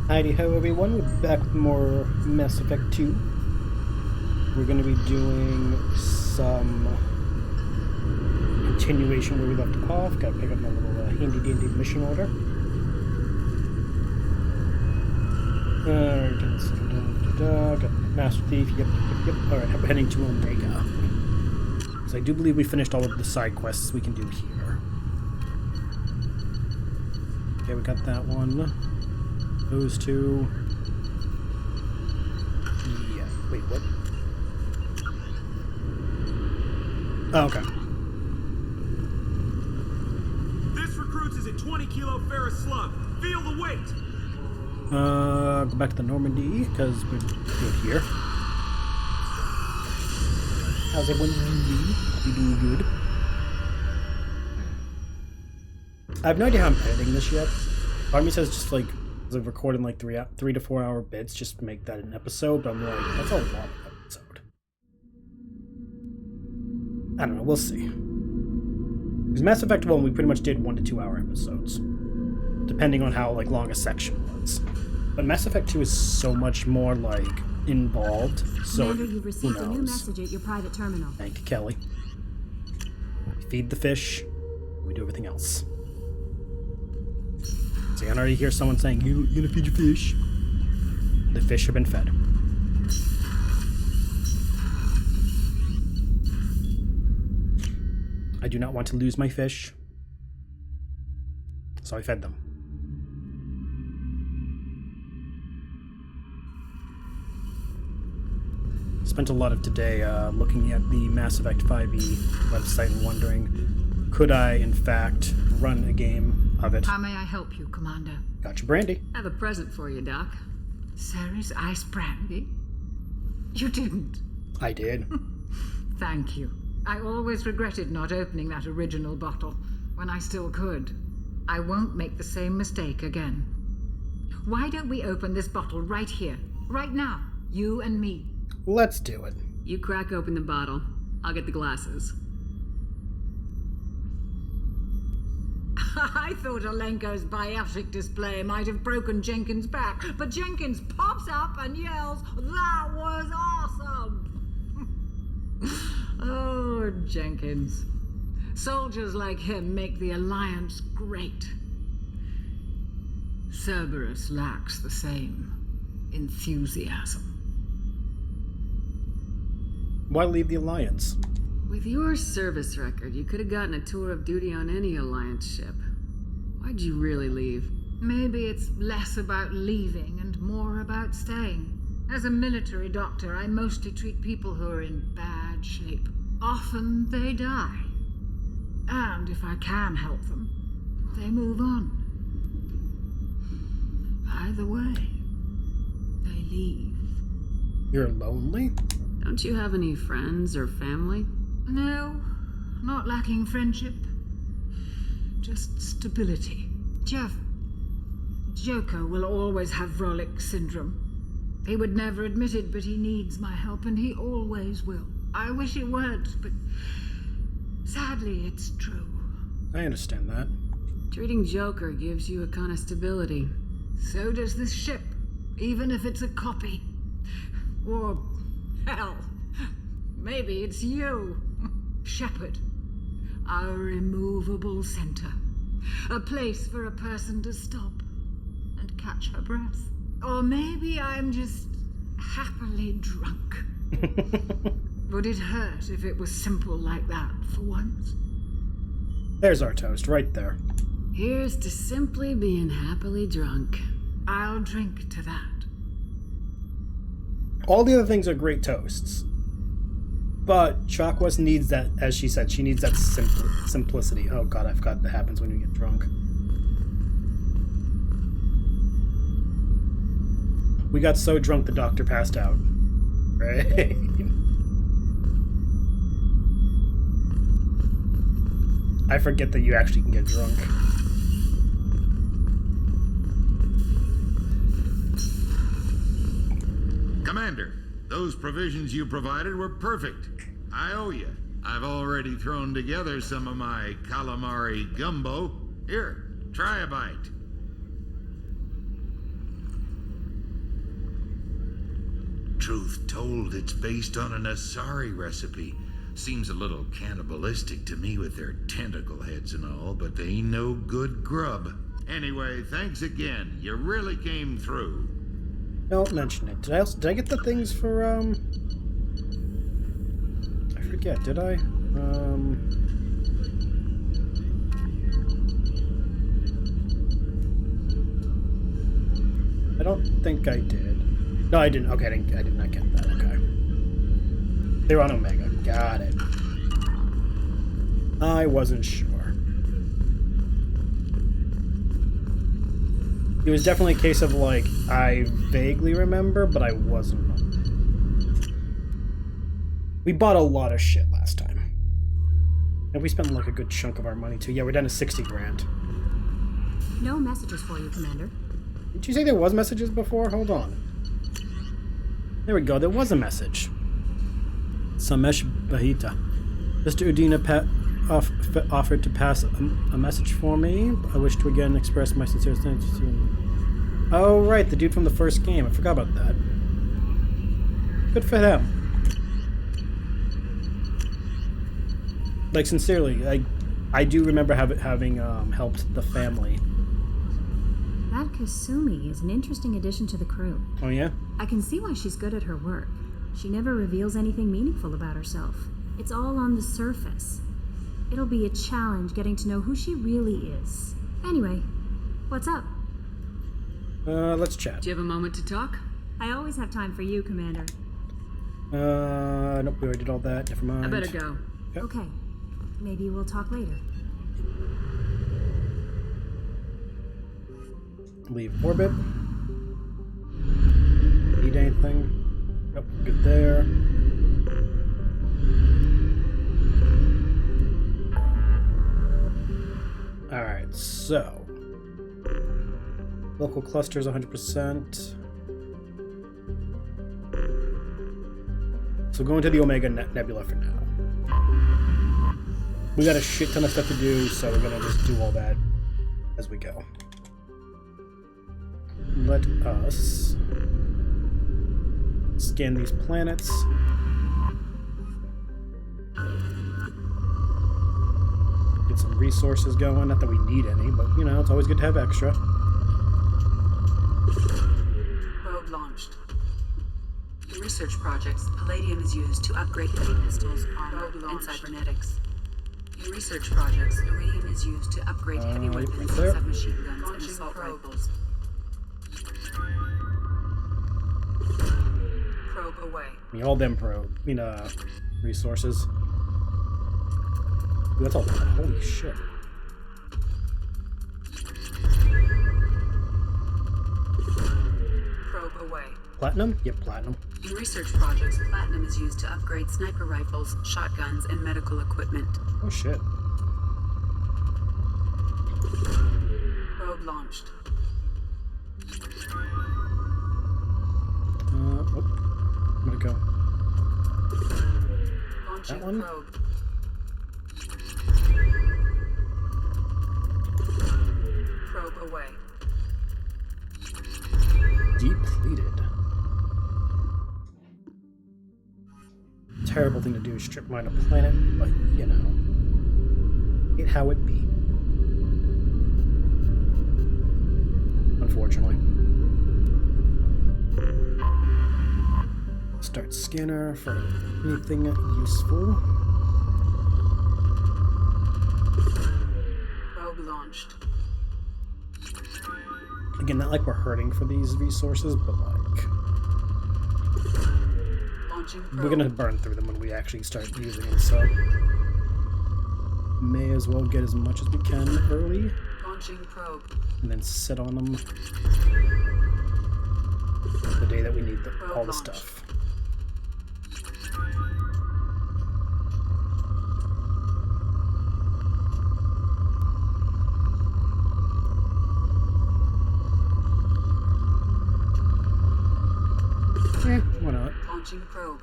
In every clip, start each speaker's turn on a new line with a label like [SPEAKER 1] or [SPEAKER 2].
[SPEAKER 1] Heidi, hello everyone, we're back with more Mass Effect 2. We're going to be doing some continuation where we left off. Gotta pick up my little handy-dandy mission order. Got Master Thief, yep. Alright, I'm heading to Omega. So I do believe we finished all of the side quests we can do here. Okay, we got that one. Those two. Yeah. Wait, what? Oh, okay.
[SPEAKER 2] This recruits is a 20 kilo ferrous slug. Feel the weight.
[SPEAKER 1] Go back to the Normandy, because we're good here. How's everyone doing? You doing good? I have no idea how I'm editing this yet. Part of me says just like, I've recorded like 3 to 4 hour bits just to make that an episode, but I'm like, that's a long episode. I don't know, we'll see. Because Mass Effect 1, we pretty much did 1 to 2 hour episodes, depending on how like long a section was. But Mass Effect 2 is so much more like involved, so
[SPEAKER 3] Commander, you've received a new message at your private terminal.
[SPEAKER 1] Thank you, Kelly. We feed the fish, we do everything else. See, I can already hear someone saying, you gonna feed your fish? The fish have been fed. I do not want to lose my fish, so I fed them. Spent a lot of today looking at the Mass Effect 5e website and wondering, could I, in fact, run a game of it?
[SPEAKER 4] How may I help you, Commander?
[SPEAKER 1] Gotcha, Brandy.
[SPEAKER 4] I have a present for you, Doc. Sarah's ice brandy? You didn't.
[SPEAKER 1] I did.
[SPEAKER 4] Thank you. I always regretted not opening that original bottle when I still could. I won't make the same mistake again. Why don't we open this bottle right here, right now, you and me?
[SPEAKER 1] Let's do it.
[SPEAKER 5] You crack open the bottle. I'll get the glasses.
[SPEAKER 4] I thought Alenko's biotic display might have broken Jenkins' back, but Jenkins pops up and yells, "That was awesome!" Oh, Jenkins. Soldiers like him make the Alliance great. Cerberus lacks the same enthusiasm.
[SPEAKER 1] Why leave the Alliance?
[SPEAKER 5] With your service record, you could have gotten a tour of duty on any Alliance ship. Why'd you really leave?
[SPEAKER 4] Maybe it's less about leaving and more about staying. As a military doctor, I mostly treat people who are in bad shape. Often they die. And if I can help them, they move on. Either way, they leave.
[SPEAKER 1] You're lonely?
[SPEAKER 5] Don't you have any friends or family?
[SPEAKER 4] No, not lacking friendship. Just stability. Joker will always have Vrolic syndrome. He would never admit it, but he needs my help, and he always will. I wish it weren't, but sadly, it's true.
[SPEAKER 1] I understand that.
[SPEAKER 5] Treating Joker gives you a kind of stability.
[SPEAKER 4] So does this ship, even if it's a copy. Or, hell, maybe it's you, Shepard. Our immovable center. A place for a person to stop and catch her breath. Or maybe I'm just happily drunk. Would it hurt if it was simple like that for once?
[SPEAKER 1] There's our toast, right there.
[SPEAKER 5] Here's to simply being happily drunk.
[SPEAKER 4] I'll drink to that.
[SPEAKER 1] All the other things are great toasts. But Chakwas needs that, as she said, she needs that simplicity. Oh god, I forgot that happens when you get drunk. We got so drunk the doctor passed out. Right? I forget that you actually can get drunk.
[SPEAKER 6] Commander, those provisions you provided were perfect. I owe you. I've already thrown together some of my calamari gumbo. Here, try a bite. Truth told, it's based on an Asari recipe. Seems a little cannibalistic to me with their tentacle heads and all, but they ain't no good grub. Anyway, thanks again. You really came through.
[SPEAKER 1] Don't mention it. Did I get the things for, I forget, did I? I don't think I did. No, I didn't. Okay, I did not get that. Okay. They were on Omega. Got it. I wasn't sure. It was definitely a case of, like, I vaguely remember, but I wasn't. We bought a lot of shit last time. And we spent, like, a good chunk of our money, too. Yeah, we're down to 60 grand.
[SPEAKER 3] No messages for you, Commander.
[SPEAKER 1] Did you say there was messages before? Hold on. There we go. There was a message. Samesh Bahita. Mr. Udina offered to pass a message for me. I wish to again express my sincere thanks to... Oh, right. The dude from the first game. I forgot about that. Good for them. Like, sincerely, I do remember having helped the family.
[SPEAKER 3] That Kasumi is an interesting addition to the crew.
[SPEAKER 1] Oh, yeah?
[SPEAKER 3] I can see why she's good at her work. She never reveals anything meaningful about herself. It's all on the surface. It'll be a challenge getting to know who she really is. Anyway, what's up?
[SPEAKER 1] Let's chat.
[SPEAKER 5] Do you have a moment to talk?
[SPEAKER 3] I always have time for you, Commander.
[SPEAKER 1] Nope, we already did all that. Never mind.
[SPEAKER 5] I better go.
[SPEAKER 3] Okay. Maybe we'll talk later.
[SPEAKER 1] Leave orbit. Need anything? Nope, good there. Alright, so. Local clusters 100%. So going to the Omega Nebula for now. We got a shit ton of stuff to do, so we're gonna just do all that as we go. Let us scan these planets. Get some resources going. Not that we need any, but you know, it's always good to have extra.
[SPEAKER 7] Probe launched. In research projects, palladium is used to upgrade heavy pistols, armor, and cybernetics. In research projects, iridium is used to upgrade heavy weapons,
[SPEAKER 1] there.
[SPEAKER 7] submachine guns, and assault rifles. Probe away.
[SPEAKER 1] I mean, all them resources. Ooh, that's all. Holy shit.
[SPEAKER 7] Probe away.
[SPEAKER 1] Platinum? Yep, platinum.
[SPEAKER 7] In research projects, platinum is used to upgrade sniper rifles, shotguns, and medical equipment.
[SPEAKER 1] Oh shit.
[SPEAKER 7] Probe launched.
[SPEAKER 1] Where'd it go?
[SPEAKER 7] Launching
[SPEAKER 1] That one?
[SPEAKER 7] probe. Probe away.
[SPEAKER 1] Depleted. Terrible thing to do is strip mine a planet, but you know, it how it be. Unfortunately. Start scanner for anything useful.
[SPEAKER 7] Probe launched.
[SPEAKER 1] Again, not like we're hurting for these resources, but like
[SPEAKER 7] Launching probe.
[SPEAKER 1] we're gonna burn through them when we actually start using them, so may as well get as much as we can early
[SPEAKER 7] Launching probe.
[SPEAKER 1] and then sit on them the day that we need all the stuff. Why not?
[SPEAKER 7] Launching probe.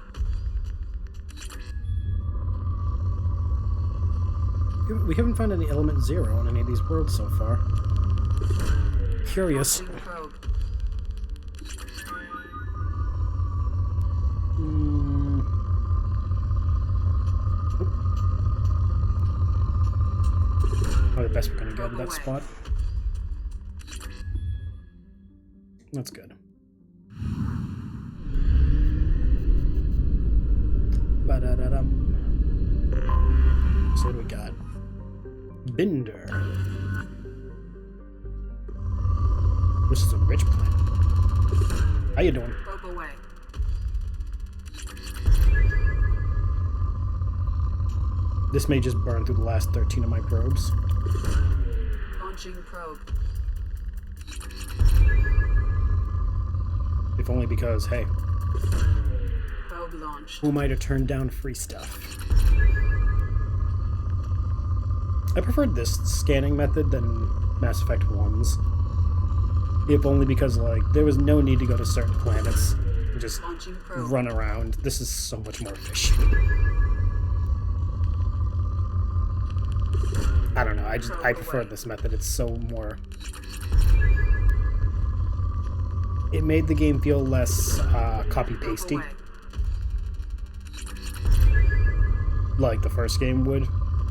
[SPEAKER 1] We haven't found any element 0 on any of these worlds so far. Curious.
[SPEAKER 7] Launching probe.
[SPEAKER 1] Probably the best we're gonna get at that spot. That's good. Ba-da-da-dum. So what do we got? Binder. This is a rich planet. How you doing?
[SPEAKER 7] Probe away.
[SPEAKER 1] This may just burn through the last 13 of my probes.
[SPEAKER 7] Launching probe.
[SPEAKER 1] If only because, hey,
[SPEAKER 7] Probe launched.
[SPEAKER 1] who am I to turn down free stuff? I preferred this scanning method than Mass Effect 1's. If only because, like, there was no need to go to certain planets and just
[SPEAKER 7] Launching probe.
[SPEAKER 1] run around. This is so much more efficient. I don't know, I prefer this method. It's so more... It made the game feel less copy-pasty, like the first game would.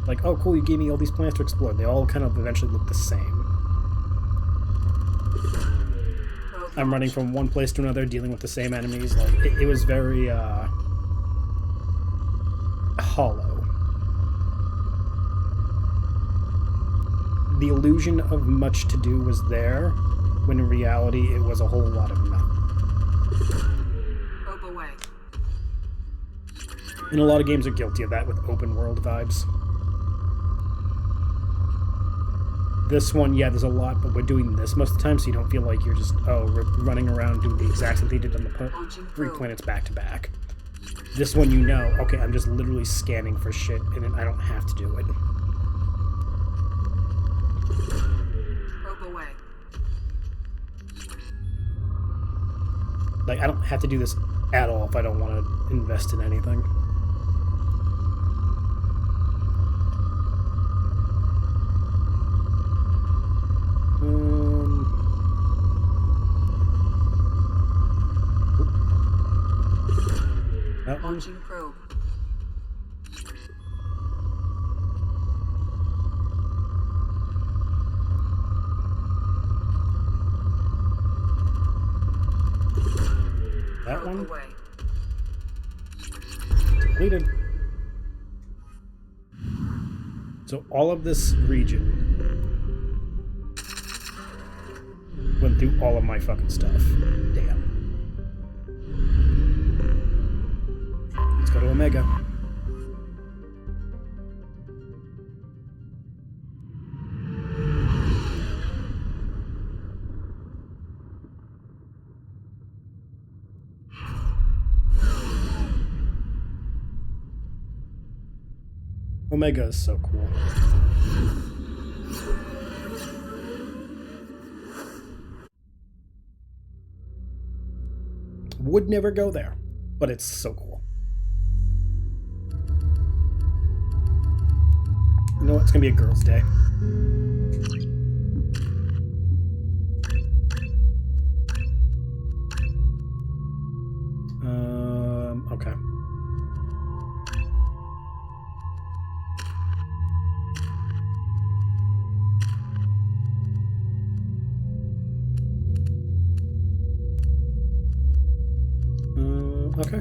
[SPEAKER 1] Like, oh cool, you gave me all these planets to explore. They all kind of eventually look the same. I'm running from one place to another, dealing with the same enemies. Like, it was very hollow. The illusion of much to do was there, when in reality it was a whole lot of nothing.
[SPEAKER 7] Probe away.
[SPEAKER 1] And a lot of games are guilty of that with open world vibes. This one, yeah, there's a lot, but we're doing this most of the time, so you don't feel like you're just, running around doing the exact same thing you did on the 3 planets back to back. This one, you know, okay, I'm just literally scanning for shit, and I don't have to do it.
[SPEAKER 7] Probe away.
[SPEAKER 1] Like, I don't have to do this at all if I don't want to invest in anything. That one?
[SPEAKER 7] Launching probe.
[SPEAKER 1] That
[SPEAKER 7] Probe
[SPEAKER 1] one?
[SPEAKER 7] away.
[SPEAKER 1] Completed. So all of this region went through all of my fucking stuff. Damn. Let's go to Omega. Omega is so cool. Would never go there, but it's so cool. You know what? It's gonna be a girls' day. Okay. Okay.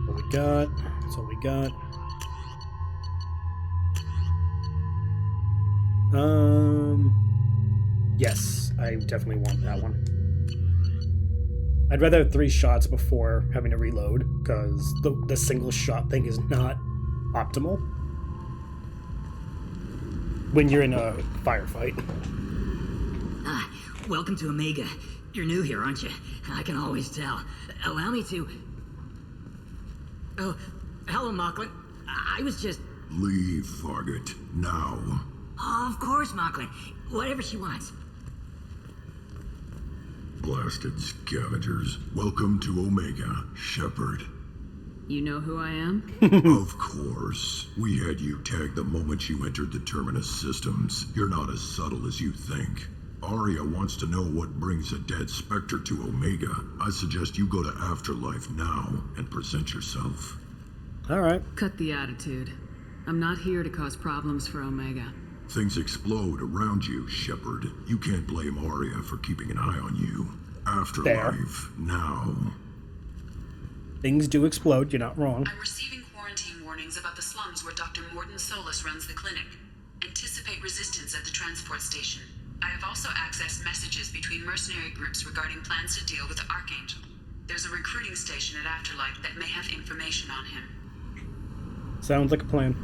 [SPEAKER 1] What we got? That's all we got. Yes, I definitely want that one. I'd rather have 3 shots before having to reload, because the single shot thing is not optimal when you're in a firefight.
[SPEAKER 8] Welcome to Omega. You're new here, aren't you? I can always tell. Allow me to... Oh, hello, Mocklin. I was just...
[SPEAKER 9] Leave, Fargate, now.
[SPEAKER 8] Oh, of course, Mocklin. Whatever she wants.
[SPEAKER 9] Blasted scavengers. Welcome to Omega, Shepard.
[SPEAKER 5] You know who I am?
[SPEAKER 9] Of course. We had you tagged the moment you entered the Terminus systems. You're not as subtle as you think. Arya wants to know what brings a dead Spectre to Omega. I suggest you go to Afterlife now and present yourself.
[SPEAKER 1] All right.
[SPEAKER 5] Cut the attitude. I'm not here to cause problems for Omega.
[SPEAKER 9] Things explode around you, Shepard. You can't blame Arya for keeping an eye on you. Afterlife now.
[SPEAKER 1] Things do explode, you're not wrong.
[SPEAKER 7] I'm receiving quarantine warnings about the slums where Dr. Mordin Solus runs the clinic. Anticipate resistance at the transport station. I have also accessed messages between mercenary groups regarding plans to deal with the Archangel. There's a recruiting station at Afterlife that may have information on him.
[SPEAKER 1] Sounds like a plan.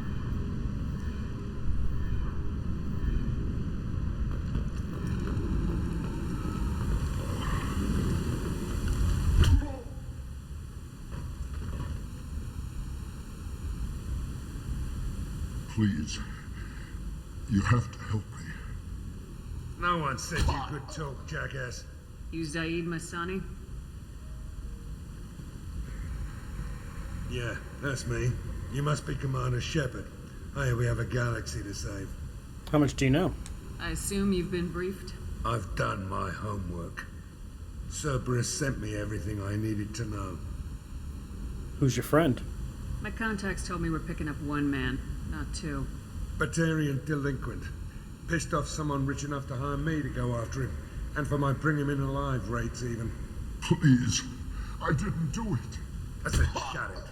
[SPEAKER 9] Please, you have to help me.
[SPEAKER 10] No one said you could talk, jackass.
[SPEAKER 5] You Zaid Masani?
[SPEAKER 10] Yeah, that's me. You must be Commander Shepard. Hey, we have a galaxy to save.
[SPEAKER 1] How much do you know?
[SPEAKER 5] I assume you've been briefed?
[SPEAKER 10] I've done my homework. Cerberus sent me everything I needed to know.
[SPEAKER 1] Who's your friend?
[SPEAKER 5] My contacts told me we're picking up one man, not two.
[SPEAKER 10] Batarian delinquent. Pissed off someone rich enough to hire me to go after him. And for my bring him in alive rates even.
[SPEAKER 9] Please, I didn't do it.
[SPEAKER 10] I said shut it.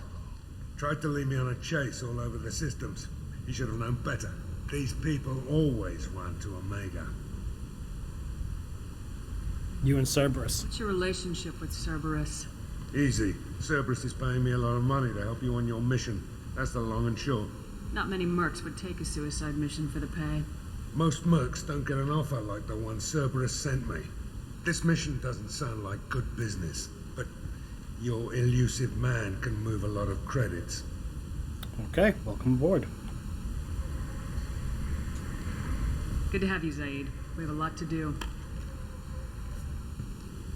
[SPEAKER 10] Tried to lead me on a chase all over the systems. He should have known better. These people always run to Omega.
[SPEAKER 1] You and Cerberus.
[SPEAKER 5] What's your relationship with Cerberus?
[SPEAKER 10] Easy. Cerberus is paying me a lot of money to help you on your mission. That's the long and short.
[SPEAKER 5] Not many mercs would take a suicide mission for the pay.
[SPEAKER 10] Most mercs don't get an offer like the one Cerberus sent me. This mission doesn't sound like good business, but your elusive man can move a lot of credits.
[SPEAKER 1] Okay, welcome aboard.
[SPEAKER 5] Good to have you, Zaid. We have a lot to do.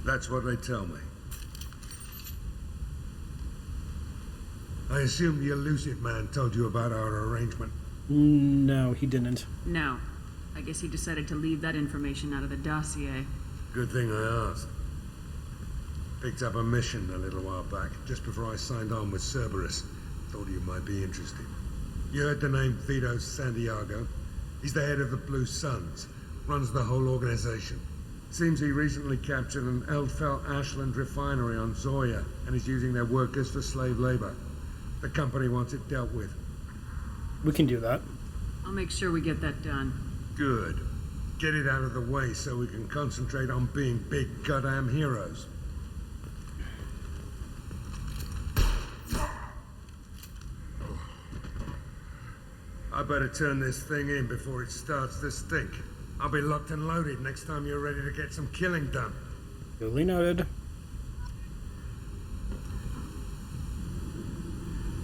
[SPEAKER 10] That's what they tell me. I assume the elusive man told you about our arrangement.
[SPEAKER 1] No, he didn't.
[SPEAKER 5] No. I guess he decided to leave that information out of the dossier.
[SPEAKER 10] Good thing I asked. Picked up a mission a little while back, just before I signed on with Cerberus. Thought you might be interested. You heard the name Vito Santiago? He's the head of the Blue Suns, runs the whole organization. Seems he recently captured an Eldfell Ashland refinery on Zoya and is using their workers for slave labor. The company wants it dealt with.
[SPEAKER 1] We can do that.
[SPEAKER 5] I'll make sure we get that done.
[SPEAKER 10] Good. Get it out of the way so we can concentrate on being big goddamn heroes. I better turn this thing in before it starts to stink. I'll be locked and loaded next time you're ready to get some killing done.
[SPEAKER 1] Duly noted.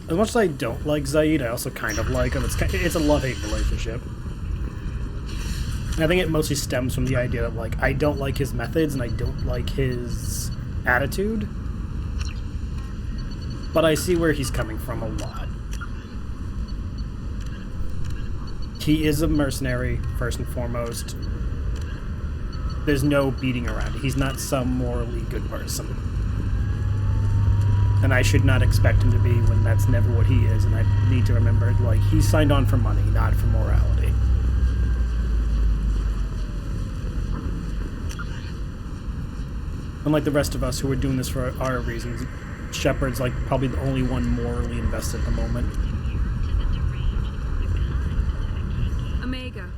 [SPEAKER 1] As much as I don't like Zaid, I also kind of like him. It's a love-hate relationship. And I think it mostly stems from the idea that, like, I don't like his methods and I don't like his attitude. But I see where he's coming from a lot. He is a mercenary, first and foremost. There's no beating around it. He's not some morally good person. And I should not expect him to be when that's never what he is. And I need to remember, like, he signed on for money, not for morality. Unlike the rest of us who are doing this for our reasons, Shepard's, like, probably the only one morally invested at the moment.
[SPEAKER 11] Omega,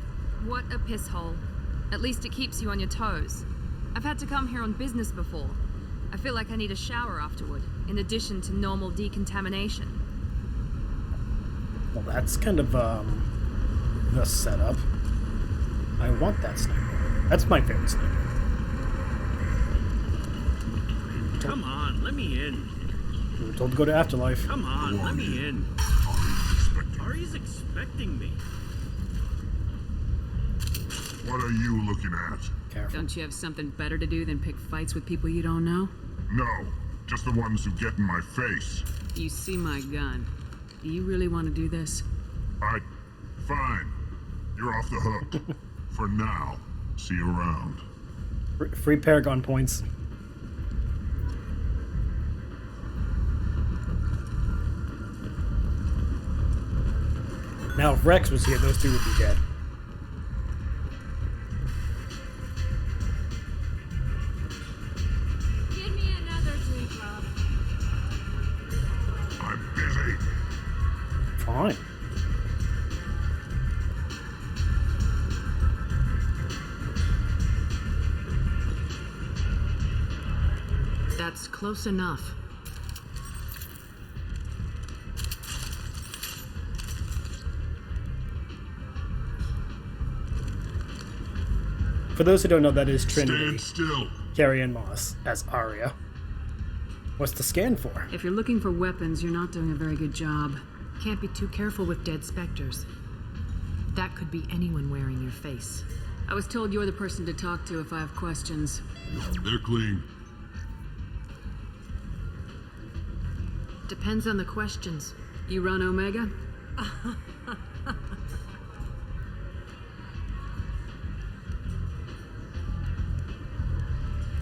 [SPEAKER 11] what a piss hole. At least it keeps you on your toes. I've had to come here on business before. I feel like I need a shower afterward, in addition to normal decontamination.
[SPEAKER 1] Well, that's kind of, the setup. I want that sniper. That's my favorite sniper.
[SPEAKER 12] Come on, let me in.
[SPEAKER 1] We were told to go to Afterlife.
[SPEAKER 12] Come on, let me in. Ari's expecting me.
[SPEAKER 9] What are you looking at?
[SPEAKER 1] Careful.
[SPEAKER 5] Don't you have something better to do than pick fights with people you don't know?
[SPEAKER 9] No, just the ones who get in my face.
[SPEAKER 5] You see my gun. Do you really want to do this?
[SPEAKER 9] Fine. You're off the hook. For now. See you around.
[SPEAKER 1] Free Paragon points. Now, if Rex was here, those two would be dead.
[SPEAKER 3] Give me another drink, Rob.
[SPEAKER 9] I'm busy.
[SPEAKER 1] Fine.
[SPEAKER 13] That's close enough.
[SPEAKER 1] For those who don't know, that is Trinity.
[SPEAKER 9] Stand still.
[SPEAKER 1] Carrie-Anne Moss as Arya. What's the scan for?
[SPEAKER 5] If you're looking for weapons, you're not doing a very good job.
[SPEAKER 13] Can't be too careful with dead specters. That could be anyone wearing your face.
[SPEAKER 5] I was told you're the person to talk to if I have questions.
[SPEAKER 9] They're clean.
[SPEAKER 13] Depends on the questions.
[SPEAKER 5] You run Omega?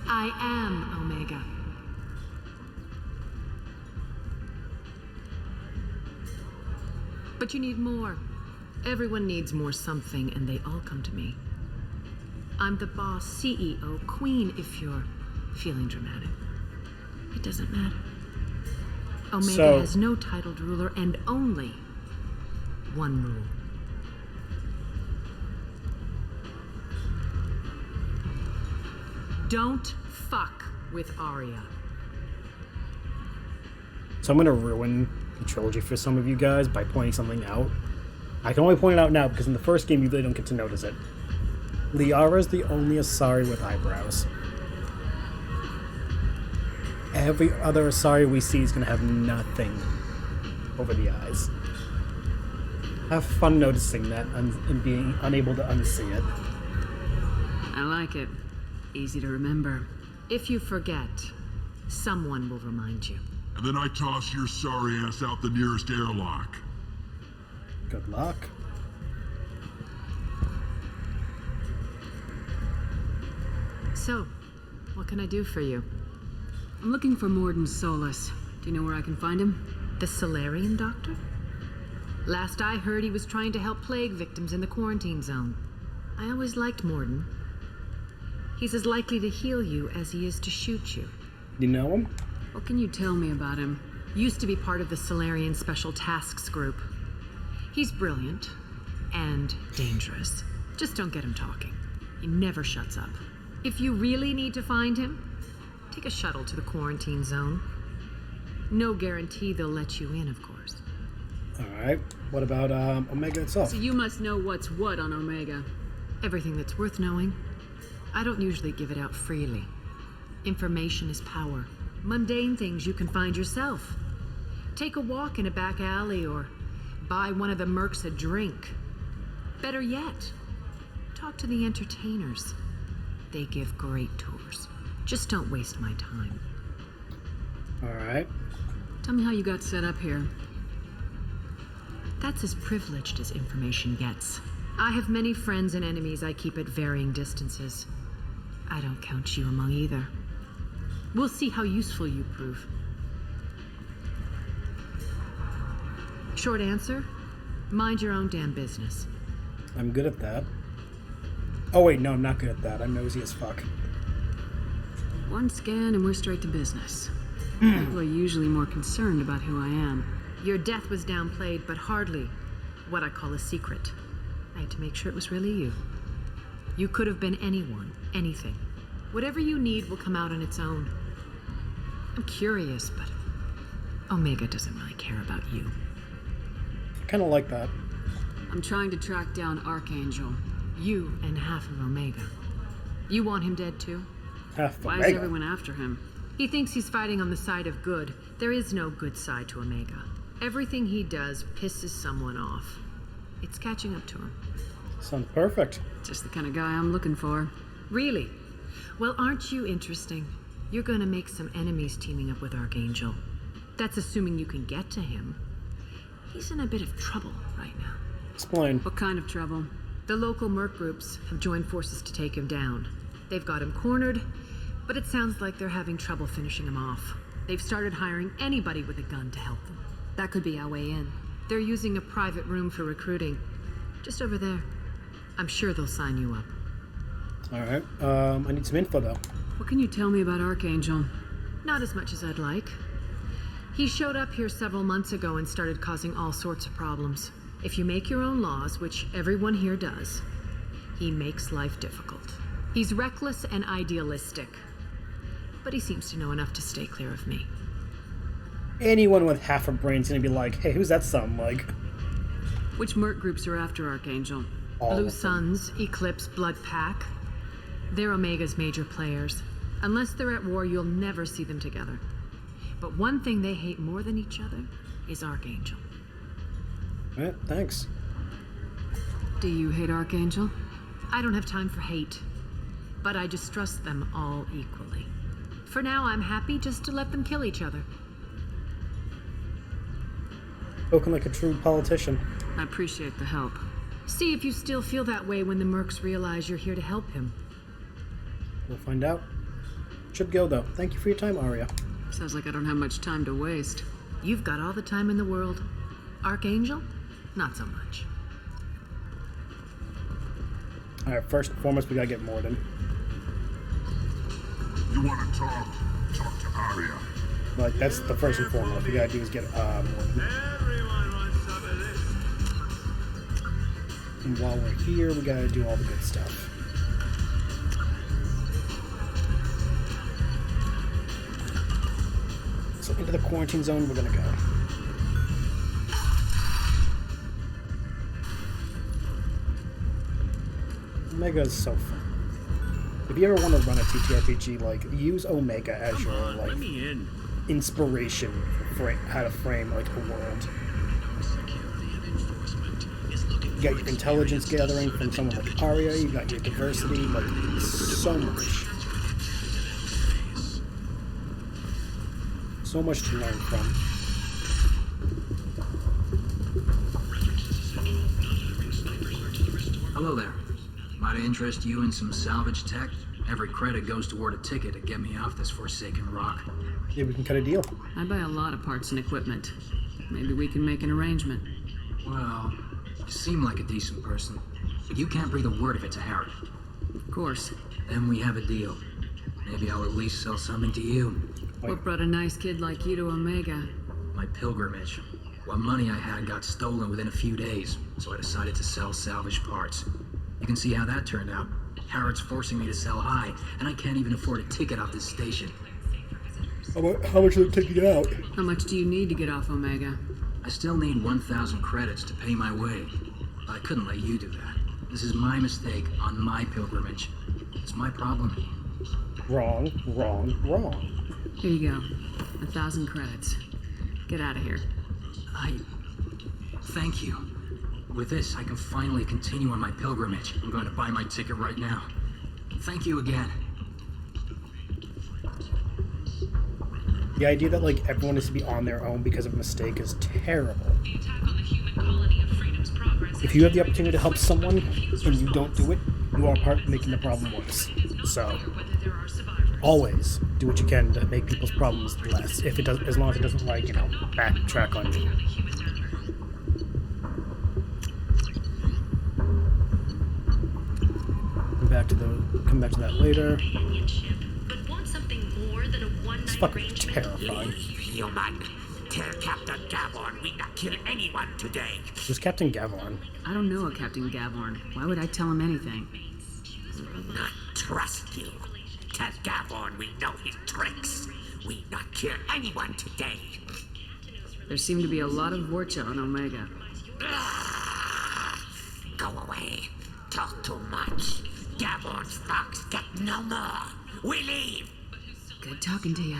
[SPEAKER 13] I am Omega. But you need more. Everyone needs more something, and they all come to me. I'm the boss, CEO, queen, if you're feeling dramatic. It doesn't matter. Omega has no titled ruler and only one rule. Don't fuck with Arya.
[SPEAKER 1] So I'm going to ruin the trilogy for some of you guys by pointing something out. I can only point it out now because in the first game you really don't get to notice it. Liara's the only Asari with eyebrows. Every other Asari we see is going to have nothing over the eyes. Have fun noticing that and being unable to unsee it.
[SPEAKER 5] I like it. Easy to remember.
[SPEAKER 13] If you forget, someone will remind you.
[SPEAKER 9] And then I toss your sorry ass out the nearest airlock.
[SPEAKER 1] Good luck.
[SPEAKER 13] So, what can I do for you?
[SPEAKER 5] I'm looking for Mordin Solus. Do you know where I can find him?
[SPEAKER 13] The Solarian doctor? Last I heard, he was trying to help plague victims in the quarantine zone. I always liked Mordin. He's as likely to heal you as he is to shoot you.
[SPEAKER 1] You know him?
[SPEAKER 5] What can you tell me about him?
[SPEAKER 13] Used to be part of the Solarian Special Tasks Group. He's brilliant and dangerous. Just don't get him talking. He never shuts up. If you really need to find him, take a shuttle to the quarantine zone. No guarantee they'll let you in, of course.
[SPEAKER 1] Alright. What about Omega itself?
[SPEAKER 5] So you must know what's what on Omega.
[SPEAKER 13] Everything that's worth knowing. I don't usually give it out freely. Information is power. Mundane things you can find yourself. Take a walk in a back alley or buy one of the mercs a drink. Better yet, talk to the entertainers. They give great tours. Just don't waste my time.
[SPEAKER 1] Alright.
[SPEAKER 5] Tell me how you got set up here.
[SPEAKER 13] That's as privileged as information gets. I have many friends and enemies I keep at varying distances. I don't count you among either. We'll see how useful you prove. Short answer, mind your own damn business.
[SPEAKER 1] I'm good at that. Oh wait, no, I'm not good at that. I'm nosy as fuck.
[SPEAKER 5] One scan and we're straight to business. People are usually more concerned about who I am.
[SPEAKER 13] Your death was downplayed, but hardly what I call a secret. I had to make sure it was really you. You could have been anyone, anything. Whatever you need will come out on its own. I'm curious, but Omega doesn't really care about you.
[SPEAKER 1] I kind of like that.
[SPEAKER 5] I'm trying to track down Archangel.
[SPEAKER 13] You and half of Omega. You want him dead too?
[SPEAKER 1] Half of
[SPEAKER 5] Why
[SPEAKER 1] Omega.
[SPEAKER 5] is everyone after him?
[SPEAKER 13] He thinks he's fighting on the side of good. There is no good side to Omega. Everything he does pisses someone off. It's catching up to him.
[SPEAKER 1] Sounds perfect.
[SPEAKER 5] Just the kind of guy I'm looking for.
[SPEAKER 13] Really? Well, aren't you interesting? You're gonna make some enemies teaming up with Archangel. That's assuming you can get to him. He's in a bit of trouble right now.
[SPEAKER 1] Explain.
[SPEAKER 5] What kind of trouble?
[SPEAKER 13] The local merc groups have joined forces to take him down. They've got him cornered, but it sounds like they're having trouble finishing him off. They've started hiring anybody with a gun to help them.
[SPEAKER 11] That could be our way in.
[SPEAKER 13] They're using a private room for recruiting. Just over there. I'm sure they'll sign you up.
[SPEAKER 1] Alright, I need some info though.
[SPEAKER 5] What can you tell me about Archangel?
[SPEAKER 13] Not as much as I'd like. He showed up here several months ago and started causing all sorts of problems. If you make your own laws, which everyone here does, he makes life difficult. He's reckless and idealistic. But he seems to know enough to stay clear of me.
[SPEAKER 1] Anyone with half a brain's gonna be like, hey, who's that sound like?
[SPEAKER 5] Which merc groups are after Archangel?
[SPEAKER 13] Blue Suns, Eclipse, Blood Pack. They're Omega's major players. Unless they're at war, you'll never see them together. But one thing they hate more than each other is Archangel.
[SPEAKER 1] Alright, thanks.
[SPEAKER 5] Do you hate Archangel?
[SPEAKER 13] I don't have time for hate. But I distrust them all equally. For now, I'm happy just to let them kill each other.
[SPEAKER 1] Spoken like a true politician.
[SPEAKER 5] I appreciate the help.
[SPEAKER 13] See if you still feel that way when the mercs realize you're here to help him.
[SPEAKER 1] We'll find out. Should go though. Thank you for your time, Arya.
[SPEAKER 5] Sounds like I don't have much time to waste.
[SPEAKER 13] You've got all the time in the world. Archangel? Not so much.
[SPEAKER 1] Alright, first and foremost, we gotta get Mordin.
[SPEAKER 9] You want to talk? Talk to Arya.
[SPEAKER 1] Like, that's the first and foremost. What we gotta do is get Mordin. And while we're here, we gotta do all the good stuff. So into the quarantine zone we're gonna go. Omega is so fun. If you ever want to run a TTRPG, like, use Omega as your, like, inspiration for how to frame, like, a world. You got your intelligence gathering from someone like Arya, you got your diversity, like, so much. So much to learn from.
[SPEAKER 14] Hello there. Might I interest you in some salvage tech? Every credit goes toward a ticket to get me off this forsaken rock.
[SPEAKER 1] Yeah, we can cut a deal.
[SPEAKER 5] I buy a lot of parts and equipment. Maybe we can make an arrangement.
[SPEAKER 14] Well, you seem like a decent person, but you can't breathe a word of it to Harry.
[SPEAKER 5] Of course.
[SPEAKER 14] Then we have a deal. Maybe I'll at least sell something to you.
[SPEAKER 5] What brought a nice kid like you to Omega?
[SPEAKER 14] My pilgrimage. What money I had got stolen within a few days, so I decided to sell salvage parts. You can see how that turned out. Harrod's forcing me to sell high, and I can't even afford a ticket off this station.
[SPEAKER 1] How much is it to get out?
[SPEAKER 5] How much do you need to get off Omega?
[SPEAKER 14] I still need 1,000 credits to pay my way. I couldn't let you do that. This is my mistake on my pilgrimage. It's my problem.
[SPEAKER 1] Wrong, wrong, wrong.
[SPEAKER 5] Here you go. 1,000 credits. Get out of here.
[SPEAKER 14] Thank you. With this, I can finally continue on my pilgrimage. I'm going to buy my ticket right now. Thank you again.
[SPEAKER 1] The idea that, like, everyone is to be on their own because of a mistake is terrible. If you have the opportunity to help someone and you don't do it, you are part of making the problem worse. So, always do what you can to make people's problems less. If it does, as long as it doesn't, like, you know, backtrack on you. Come back to that later. It's fucking terrifying.
[SPEAKER 15] Human, tell Captain Gavorn we not kill anyone today.
[SPEAKER 1] Who's Captain Gavorn?
[SPEAKER 5] I don't know a Captain Gavorn. Why would I tell him anything?
[SPEAKER 15] Not trust you. Tell Gavorn we know his tricks. We not kill anyone today.
[SPEAKER 5] There seem to be a lot of Vorcha on Omega.
[SPEAKER 15] Go away. Talk too much. Gavorn's fox get no more. We leave.
[SPEAKER 5] Good talking to you.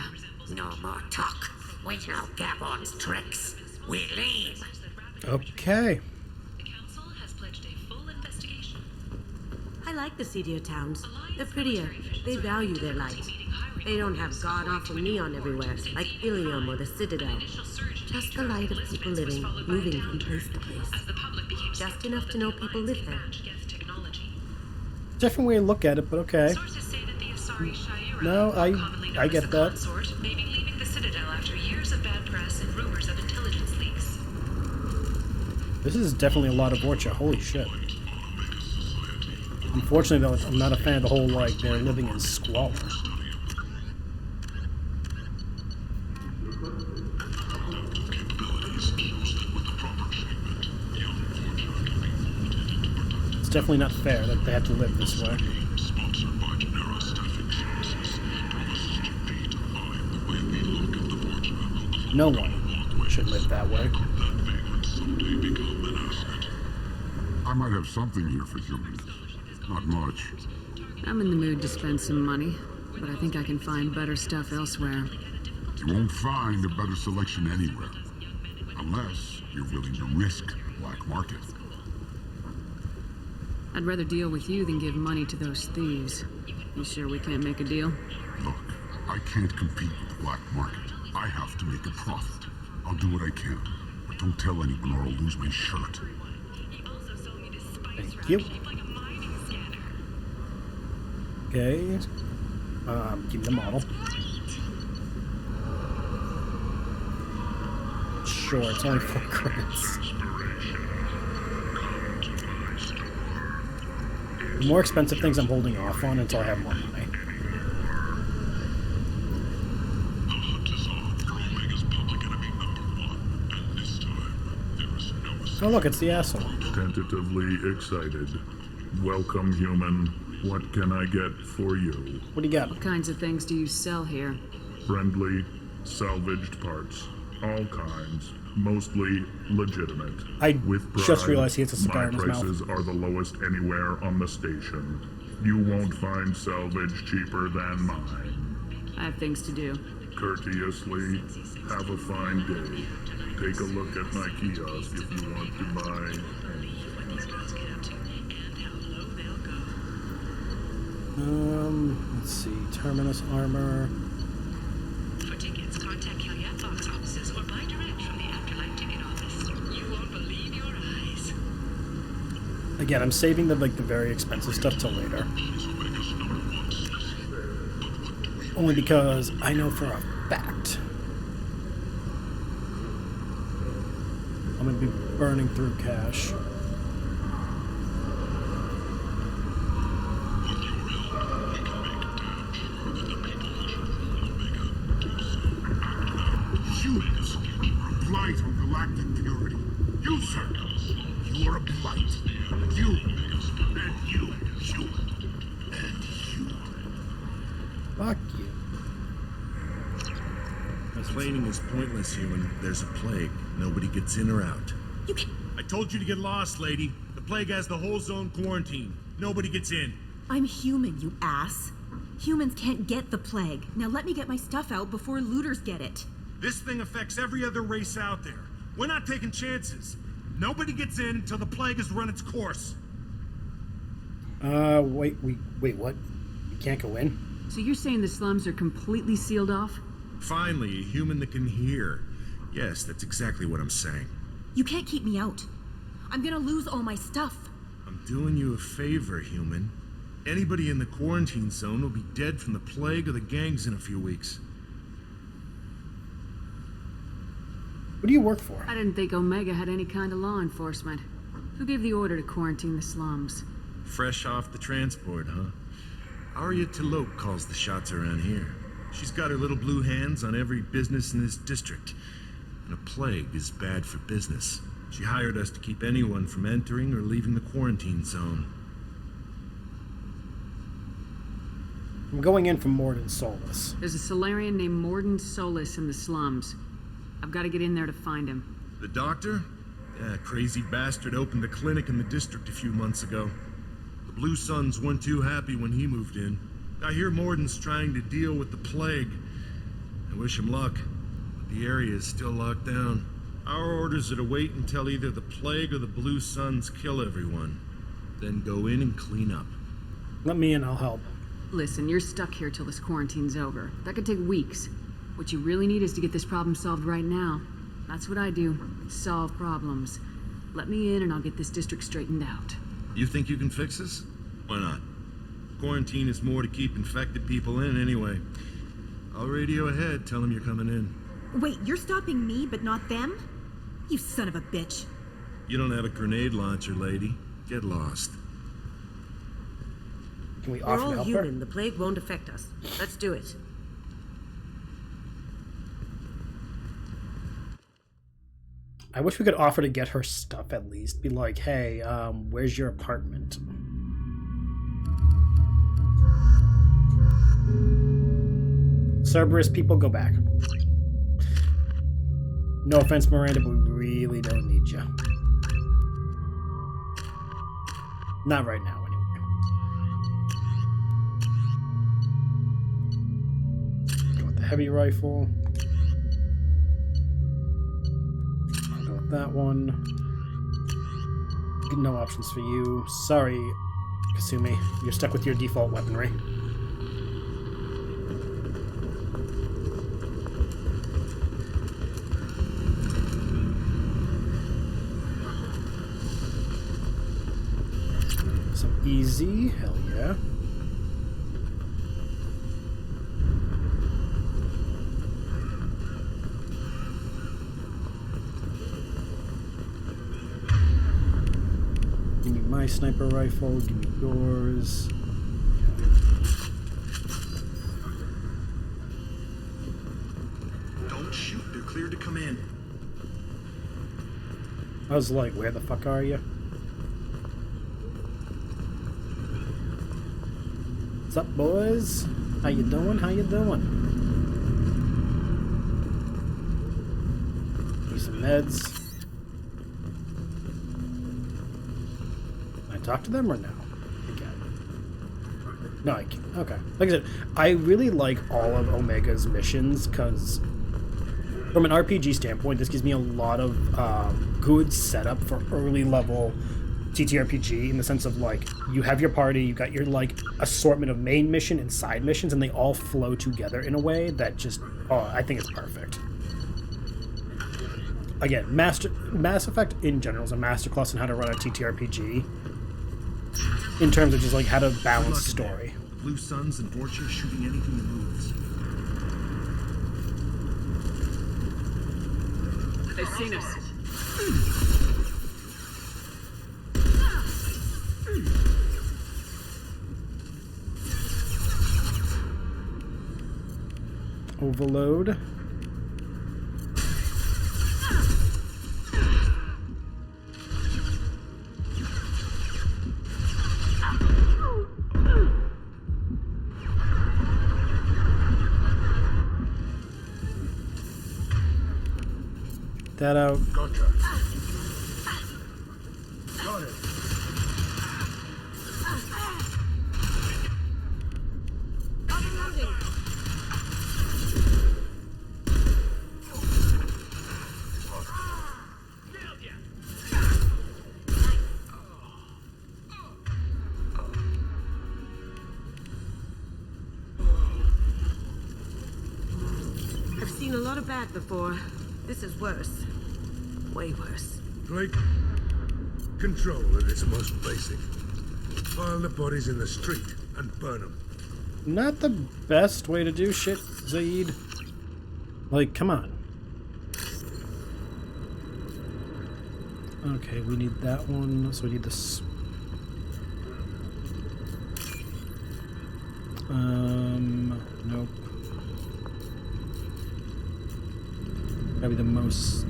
[SPEAKER 15] No more talk. We know Gavorn's tricks. We leave.
[SPEAKER 1] Okay.
[SPEAKER 16] I like the seedier towns. They're prettier. They value their light. They don't have god-awful neon everywhere, like Ilium or the Citadel. Just the light of people living, moving from place to place. Just enough to know people live there.
[SPEAKER 1] different way to look at it, but okay. No, I get that.
[SPEAKER 7] Consort may be leaving the Citadel after years of bad press and rumors of intelligence leaks.
[SPEAKER 1] This is definitely a lot of Orcha. Holy shit. Unfortunately, though, I'm not a fan of the whole, like, they're living in squalor. It's definitely not fair that they have to live this way. No one should live that way.
[SPEAKER 9] I might have something here for humans. Not much.
[SPEAKER 5] I'm in the mood to spend some money, but I think I can find better stuff elsewhere.
[SPEAKER 9] You won't find a better selection anywhere. Unless you're willing to risk the black market.
[SPEAKER 5] I'd rather deal with you than give money to those thieves. You sure we can't make a deal?
[SPEAKER 9] Look, I can't compete with the black market. I have to make a profit. I'll do what I can, but don't tell anyone or I'll lose my shirt.
[SPEAKER 1] Thank you. Okay. Give me the model. Sure, it's only 4 credits. The more expensive things I'm holding off on until I have more money. Oh look, it's the asshole.
[SPEAKER 17] Tentatively excited. Welcome, human. What can I get for you?
[SPEAKER 1] What do you got?
[SPEAKER 5] What kinds of things do you sell here?
[SPEAKER 17] Friendly, salvaged parts. All kinds. Mostly legitimate.
[SPEAKER 1] I
[SPEAKER 17] With pride,
[SPEAKER 1] just realized he has a cigar in his mouth.
[SPEAKER 17] My prices are the lowest anywhere on the station. You won't find salvage cheaper than mine.
[SPEAKER 5] I have things to do.
[SPEAKER 17] Courteously, have a fine day. Take a look at my kiosk if you want to buy.
[SPEAKER 1] Let's see. Terminus armor.
[SPEAKER 7] For tickets, contact Caveat box offices or buy direct from the Afterlife ticket office. You won't believe your eyes.
[SPEAKER 1] Again, I'm saving the very expensive stuff till later. Only because I know for a fact I'm gonna be burning through cash.
[SPEAKER 9] Humans are a blight on galactic purity. You, sir, you are a blight. You, and you, and you.
[SPEAKER 1] Fuck you.
[SPEAKER 12] Complaining is pointless, human. There's a plague. Nobody gets in or out.
[SPEAKER 16] You can...
[SPEAKER 12] I told you to get lost, lady. The plague has the whole zone quarantined. Nobody gets in.
[SPEAKER 18] I'm human, you ass. Humans can't get the plague. Now let me get my stuff out before looters get it.
[SPEAKER 12] This thing affects every other race out there. We're not taking chances. Nobody gets in until the plague has run its course.
[SPEAKER 1] Wait, what? You can't go in?
[SPEAKER 5] So you're saying the slums are completely sealed off?
[SPEAKER 12] Finally, a human that can hear. Yes, that's exactly what I'm saying.
[SPEAKER 18] You can't keep me out. I'm gonna lose all my stuff.
[SPEAKER 12] I'm doing you a favor, human. Anybody in the quarantine zone will be dead from the plague or the gangs in a few weeks.
[SPEAKER 1] What do you work for?
[SPEAKER 5] I didn't think Omega had any kind of law enforcement. Who gave the order to quarantine the slums?
[SPEAKER 12] Fresh off the transport, huh? Arya Talope calls the shots around here. She's got her little blue hands on every business in this district. And a plague is bad for business. She hired us to keep anyone from entering or leaving the quarantine zone.
[SPEAKER 1] I'm going in from Mordin Solus.
[SPEAKER 5] There's a Solarian named Mordin Solus in the slums. I've got to get in there to find him.
[SPEAKER 12] The doctor? Yeah, crazy bastard opened a clinic in the district a few months ago. The Blue Suns weren't too happy when he moved in. I hear Mordin's trying to deal with the plague. I wish him luck, but the area is still locked down. Our orders are to wait until either the plague or the Blue Suns kill everyone. Then go in and clean up.
[SPEAKER 1] Let me in, I'll help.
[SPEAKER 5] Listen, you're stuck here till this quarantine's over. That could take weeks. What you really need is to get this problem solved right now. That's what I do. Solve problems. Let me in and I'll get this district straightened out.
[SPEAKER 12] You think you can fix this? Why not? Quarantine is more to keep infected people in anyway. I'll radio ahead, tell them you're coming in.
[SPEAKER 18] Wait, you're stopping me, but not them? You son of a bitch.
[SPEAKER 12] You don't have a grenade launcher, lady. Get lost.
[SPEAKER 1] Can we
[SPEAKER 16] We're
[SPEAKER 1] offer to
[SPEAKER 16] all
[SPEAKER 1] help
[SPEAKER 16] human.
[SPEAKER 1] her?
[SPEAKER 16] The plague won't affect us. Let's do it.
[SPEAKER 1] I wish we could offer to get her stuff at least. Be like, hey, where's your apartment? Cerberus people, go back. No offense, Miranda, but we really don't need you. Not right now, anyway. Go with the heavy rifle. I'll go with that one. No options for you. Sorry, Kasumi. You're stuck with your default weaponry. Easy, hell yeah. Give me my sniper rifle, give me yours.
[SPEAKER 2] Don't shoot, they're cleared to come in.
[SPEAKER 1] I was like, where the fuck are you? What's up, boys? How you doing? How you doing? Need some meds. Can I talk to them or no? I can't. No, I can't. Okay. Like I said, I really like all of Omega's missions because from an RPG standpoint, this gives me a lot of good setup for early level TTRPG in the sense of like you have your party, you got your like assortment of main mission and side missions, and they all flow together in a way that just I think it's perfect. Again, Mass Effect in general is a masterclass on how to run a TTRPG in terms of just like how to balance story.
[SPEAKER 12] Blue suns and Orchard shooting anything that moves.
[SPEAKER 5] They've seen us.
[SPEAKER 1] Overload. That out.
[SPEAKER 9] Gotcha. Got it.
[SPEAKER 16] I've seen a lot of bad before. This is worse. Way worse.
[SPEAKER 10] Plague control at its most basic. Pile the bodies in the street and burn them.
[SPEAKER 1] Not the best way to do shit, Zaid. Like, come on. Okay, we need that one, so we need this. Nope. Gotta be the most.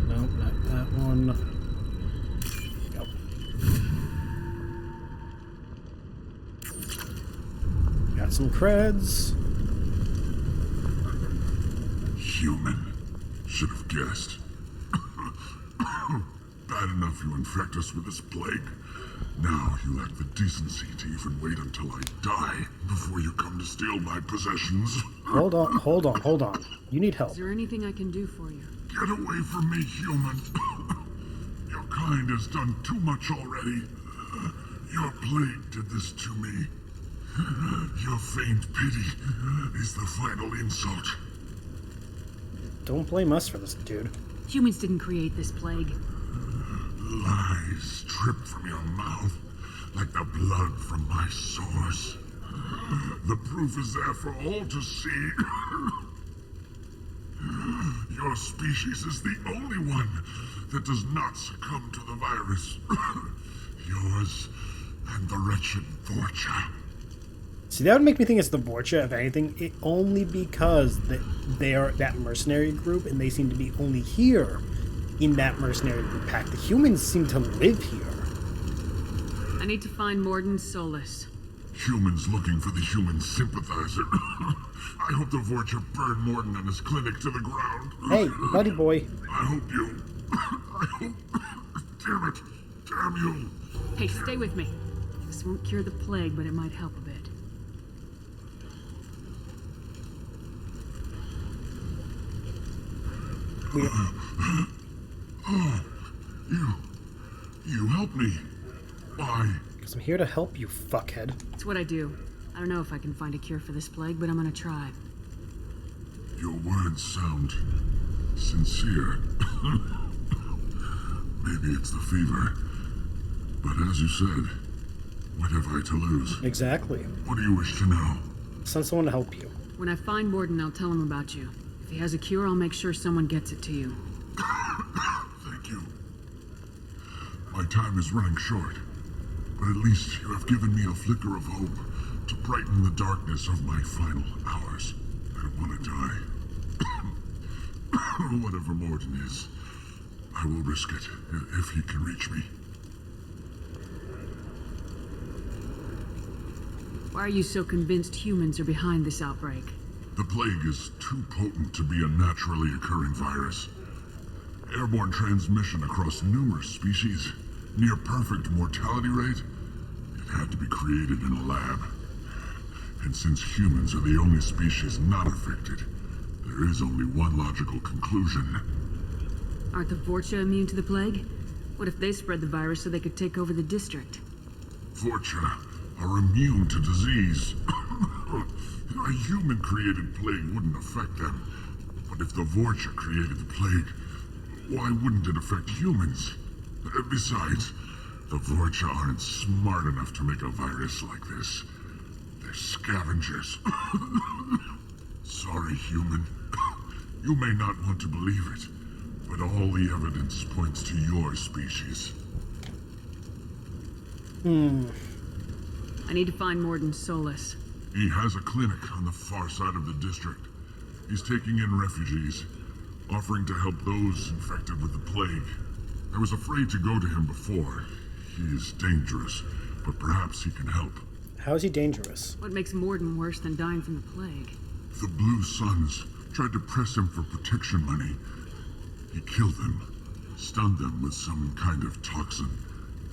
[SPEAKER 1] Nope, not that one. Go. Got some creds.
[SPEAKER 9] Human. Should have guessed. Bad enough you infect us with this plague. Now you lack the decency to even wait until I die before you come to steal my possessions.
[SPEAKER 1] Hold on. You need help.
[SPEAKER 5] Is there anything I can do for you?
[SPEAKER 9] Get away from me, human. Your kind has done too much already. Your plague did this to me. Your faint pity is the final insult.
[SPEAKER 1] Don't blame us for this, dude.
[SPEAKER 5] Humans didn't create this plague.
[SPEAKER 9] Lies drip from your mouth like the blood from my sores. The proof is there for all to see. Your species is the only one that does not succumb to the virus. Yours and the wretched Vorcha.
[SPEAKER 1] See, that would make me think it's the Vorcha, if anything, only because they are that mercenary group, and they seem to be only here in that mercenary group pack. The humans seem to live here.
[SPEAKER 5] I need to find Mordin Solus.
[SPEAKER 9] Humans looking for the human sympathizer. I hope the Vorcha burn Mordin and his clinic to the ground.
[SPEAKER 1] Hey, buddy boy.
[SPEAKER 9] I hope you... Damn it. Damn you.
[SPEAKER 5] Hey, stay with me. This won't cure the plague, but it might help a bit.
[SPEAKER 9] Oh, you helped me. Why?
[SPEAKER 1] Because I'm here to help you, fuckhead.
[SPEAKER 5] It's what I do. I don't know if I can find a cure for this plague, but I'm gonna try.
[SPEAKER 9] Your words sound sincere. Maybe it's the fever. But as you said, what have I to lose?
[SPEAKER 1] Exactly.
[SPEAKER 9] What do you wish to know?
[SPEAKER 1] Send someone to help you.
[SPEAKER 5] When I find Mordin, I'll tell him about you. If he has a cure, I'll make sure someone gets it to you.
[SPEAKER 9] Thank you. My time is running short, but at least you have given me a flicker of hope to brighten the darkness of my final hours. I don't want to die. Whatever Mordin is, I will risk it if he can reach me.
[SPEAKER 5] Why are you so convinced humans are behind this outbreak?
[SPEAKER 9] The plague is too potent to be a naturally occurring virus. Airborne transmission across numerous species, near perfect mortality rate. It had to be created in a lab. And since humans are the only species not affected, there is only one logical conclusion.
[SPEAKER 5] Aren't the Vorcha immune to the plague? What if they spread the virus so they could take over the district?
[SPEAKER 9] Vorcha are immune to disease. A human-created plague wouldn't affect them. But if the Vorcha created the plague, why wouldn't it affect humans? Besides, the Vorcha aren't smart enough to make a virus like this. They're scavengers. Sorry, human. You may not want to believe it, but all the evidence points to your species.
[SPEAKER 5] I need to find Mordin Solus.
[SPEAKER 9] He has a clinic on the far side of the district. He's taking in refugees, offering to help those infected with the plague. I was afraid to go to him before. He is dangerous, but perhaps he can help.
[SPEAKER 1] How is he dangerous?
[SPEAKER 5] What makes Mordin worse than dying from the plague?
[SPEAKER 9] The Blue Suns tried to press him for protection money. He killed them, stunned them with some kind of toxin,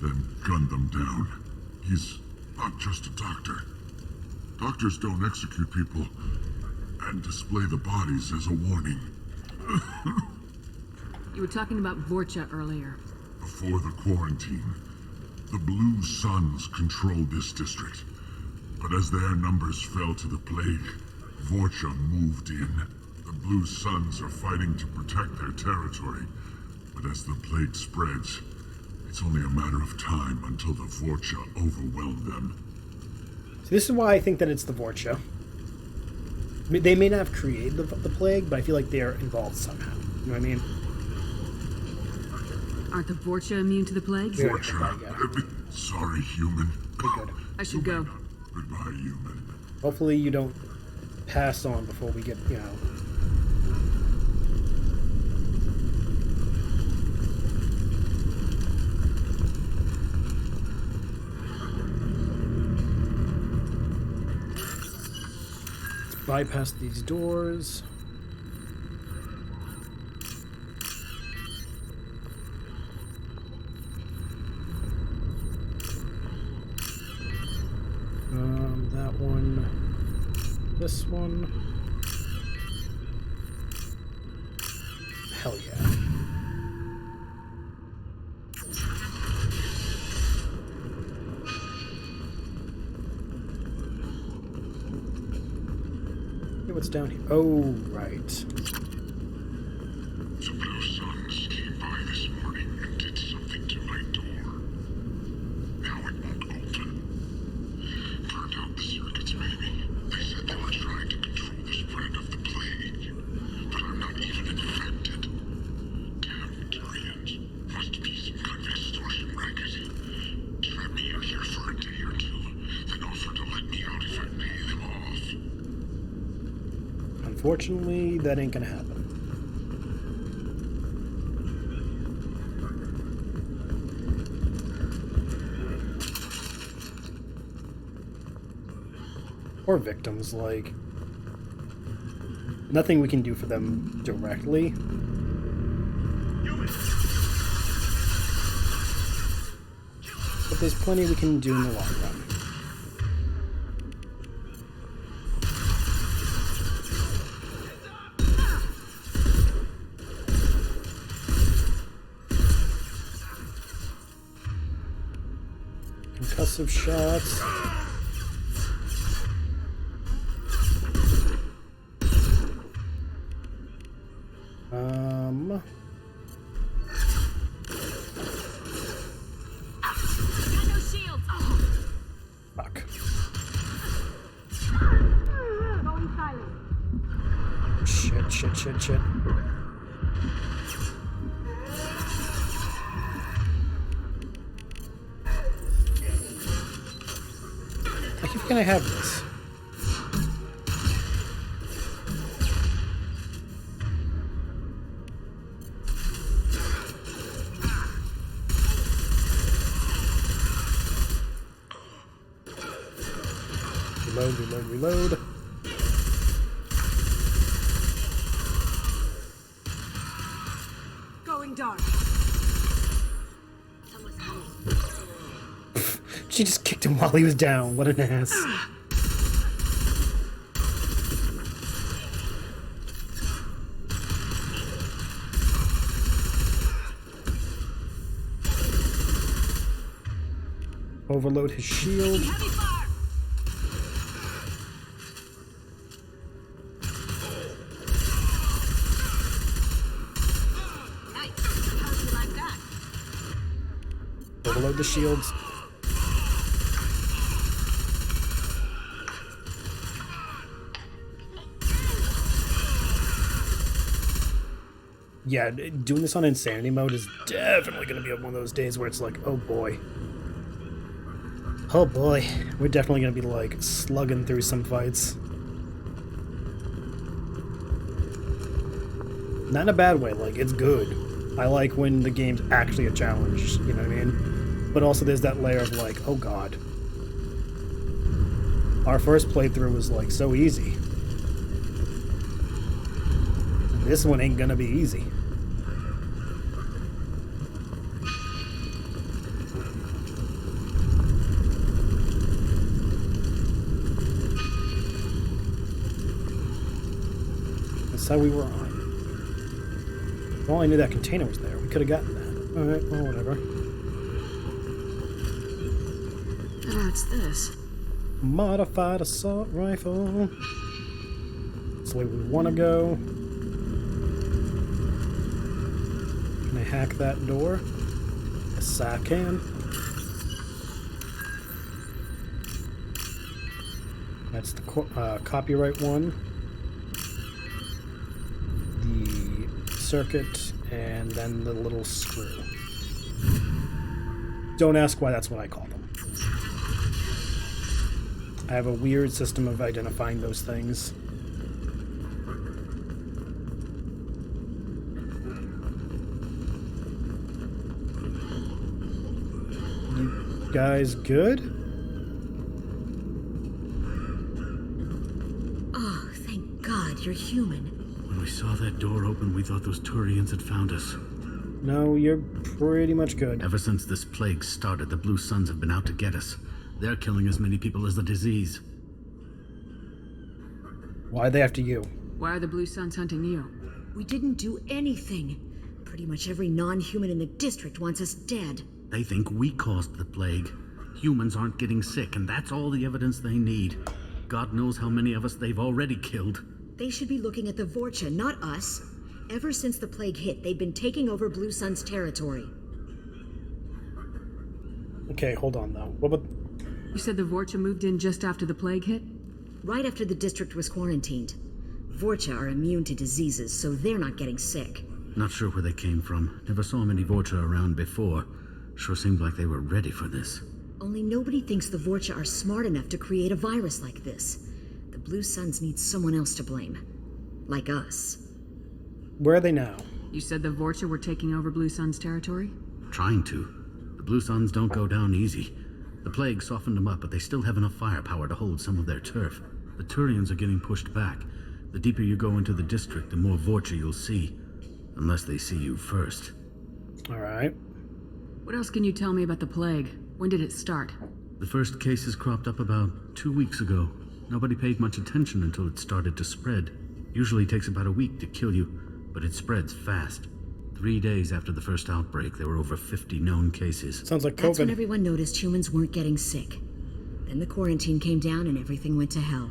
[SPEAKER 9] then gunned them down. He's not just a doctor. Doctors don't execute people and display the bodies as a warning.
[SPEAKER 5] You were talking about Vorcha earlier.
[SPEAKER 9] Before the quarantine, the Blue Suns controlled this district. But as their numbers fell to the plague, Vorcha moved in. The Blue Suns are fighting to protect their territory. But as the plague spreads, it's only a matter of time until the Vorcha overwhelm them.
[SPEAKER 1] So this is why I think that it's the Vorcha. I mean, they may not have created the plague, but I feel like they're involved somehow. You know what I mean?
[SPEAKER 5] Aren't the Vorcha immune to the plague?
[SPEAKER 9] Vorcha? Sorry, human.
[SPEAKER 1] Good.
[SPEAKER 5] I should go.
[SPEAKER 9] Goodbye, human.
[SPEAKER 1] Hopefully you don't pass on before we get, you know... bypass these doors. That one. This one. Hell yeah. What's down here? Oh, right.
[SPEAKER 9] The Blue Suns came by this morning and did something to my door. Now it won't open. Burned out the circuits, maybe. They said they were trying to control the spread of the plague. But I'm not even infected. Damn Turians. Must be some kind of extortion racket. Trap me in here for a day or two, then offer to let me out if I pay them off.
[SPEAKER 1] Unfortunately, that ain't gonna happen. Or victims, like, nothing we can do for them directly. But there's plenty we can do in the long run. Concussive shots. Fuck. Shit. I keep gonna have this. Reload.
[SPEAKER 16] Going dark.
[SPEAKER 1] She just kicked him while he was down. What an ass. Overload his shield. Overload the shields. Yeah, doing this on insanity mode is definitely going to be one of those days where it's like, oh boy. Oh boy. We're definitely going to be like slugging through some fights. Not in a bad way, like, it's good. I like when the game's actually a challenge, you know what I mean? But also there's that layer of like, oh god. Our first playthrough was like so easy. This one ain't gonna be easy. That's how we were on. If only I knew that container was there, we could have gotten that. Alright, well, whatever.
[SPEAKER 5] What's this?
[SPEAKER 1] Modified assault rifle. That's the way we want to go. Can I hack that door? Yes, I can. That's the copyright one. The circuit, and then the little screw. Don't ask why that's what I call them. I have a weird system of identifying those things. You guys good?
[SPEAKER 16] Oh, thank God you're human.
[SPEAKER 19] When we saw that door open, we thought those Turians had found us.
[SPEAKER 1] No, you're pretty much good.
[SPEAKER 19] Ever since this plague started, the Blue Suns have been out to get us. They're killing as many people as the disease.
[SPEAKER 1] Why are they after you?
[SPEAKER 5] Why are the Blue Suns hunting you?
[SPEAKER 16] We didn't do anything. Pretty much every non-human in the district wants us dead.
[SPEAKER 19] They think we caused the plague. Humans aren't getting sick, and that's all the evidence they need. God knows how many of us they've already killed.
[SPEAKER 16] They should be looking at the Vorcha, not us.
[SPEAKER 20] Ever since the plague hit, they've been taking over Blue Sun's territory.
[SPEAKER 1] Okay, hold on though. What about...
[SPEAKER 5] You said the Vorcha moved in just after the plague hit?
[SPEAKER 20] Right after the district was quarantined. Vorcha are immune to diseases, so they're not getting sick.
[SPEAKER 19] Not sure where they came from. Never saw many Vorcha around before. Sure seemed like they were ready for this.
[SPEAKER 20] Only nobody thinks the Vorcha are smart enough to create a virus like this. The Blue Suns need someone else to blame. Like us.
[SPEAKER 1] Where are they now?
[SPEAKER 5] You said the Vorcha were taking over Blue Sun's territory?
[SPEAKER 19] Trying to. The Blue Suns don't go down easy. The plague softened them up, but they still have enough firepower to hold some of their turf. The Turians are getting pushed back. The deeper you go into the district, the more Vorcha you'll see. Unless they see you first.
[SPEAKER 1] Alright.
[SPEAKER 5] What else can you tell me about the plague? When did it start?
[SPEAKER 19] The first cases cropped up about 2 weeks ago. Nobody paid much attention until it started to spread. Usually takes about a week to kill you, but it spreads fast. 3 days after the first outbreak, there were over 50 known cases.
[SPEAKER 1] Sounds like COVID.
[SPEAKER 20] That's when everyone noticed humans weren't getting sick. Then the quarantine came down and everything went to hell.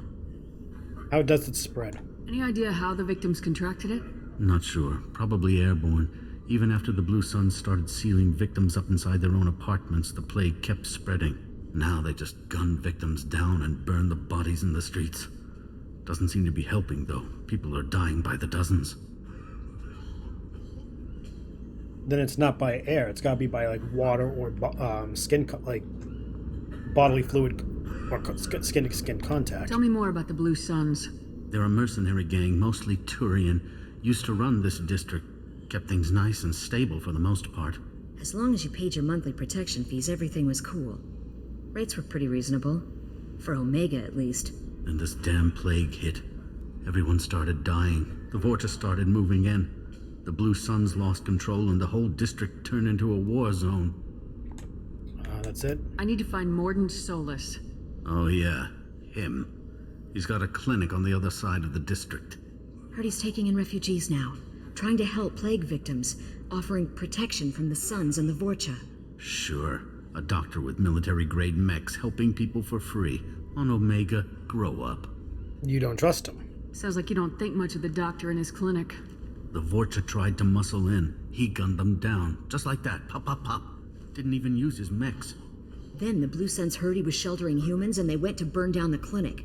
[SPEAKER 1] How does it spread?
[SPEAKER 5] Any idea how the victims contracted it?
[SPEAKER 19] Not sure. Probably airborne. Even after the Blue Suns started sealing victims up inside their own apartments, the plague kept spreading. Now they just gun victims down and burn the bodies in the streets. Doesn't seem to be helping, though. People are dying by the dozens.
[SPEAKER 1] Then it's not by air. It's gotta be by, like, water or skin, bodily fluid or skin-to-skin contact.
[SPEAKER 5] Tell me more about the Blue Suns.
[SPEAKER 19] They're a mercenary gang, mostly Turian. Used to run this district. Kept things nice and stable for the most part.
[SPEAKER 20] As long as you paid your monthly protection fees, everything was cool. Rates were pretty reasonable. For Omega, at least.
[SPEAKER 19] And this damn plague hit. Everyone started dying. The Vorcha started moving in. The Blue Suns lost control and the whole district turned into a war zone.
[SPEAKER 1] That's it?
[SPEAKER 5] I need to find Mordin Solus.
[SPEAKER 19] Oh yeah, him. He's got a clinic on the other side of the district.
[SPEAKER 20] Heard he's taking in refugees now. Trying to help plague victims. Offering protection from the Suns and the Vorcha.
[SPEAKER 19] Sure. A doctor with military-grade mechs helping people for free. On Omega, grow up.
[SPEAKER 1] You don't trust him.
[SPEAKER 5] Sounds like you don't think much of the doctor in his clinic.
[SPEAKER 19] The Vorcha tried to muscle in. He gunned them down. Just like that. Pop, pop, pop. Didn't even use his mechs.
[SPEAKER 20] Then the Blue Suns heard he was sheltering humans and they went to burn down the clinic.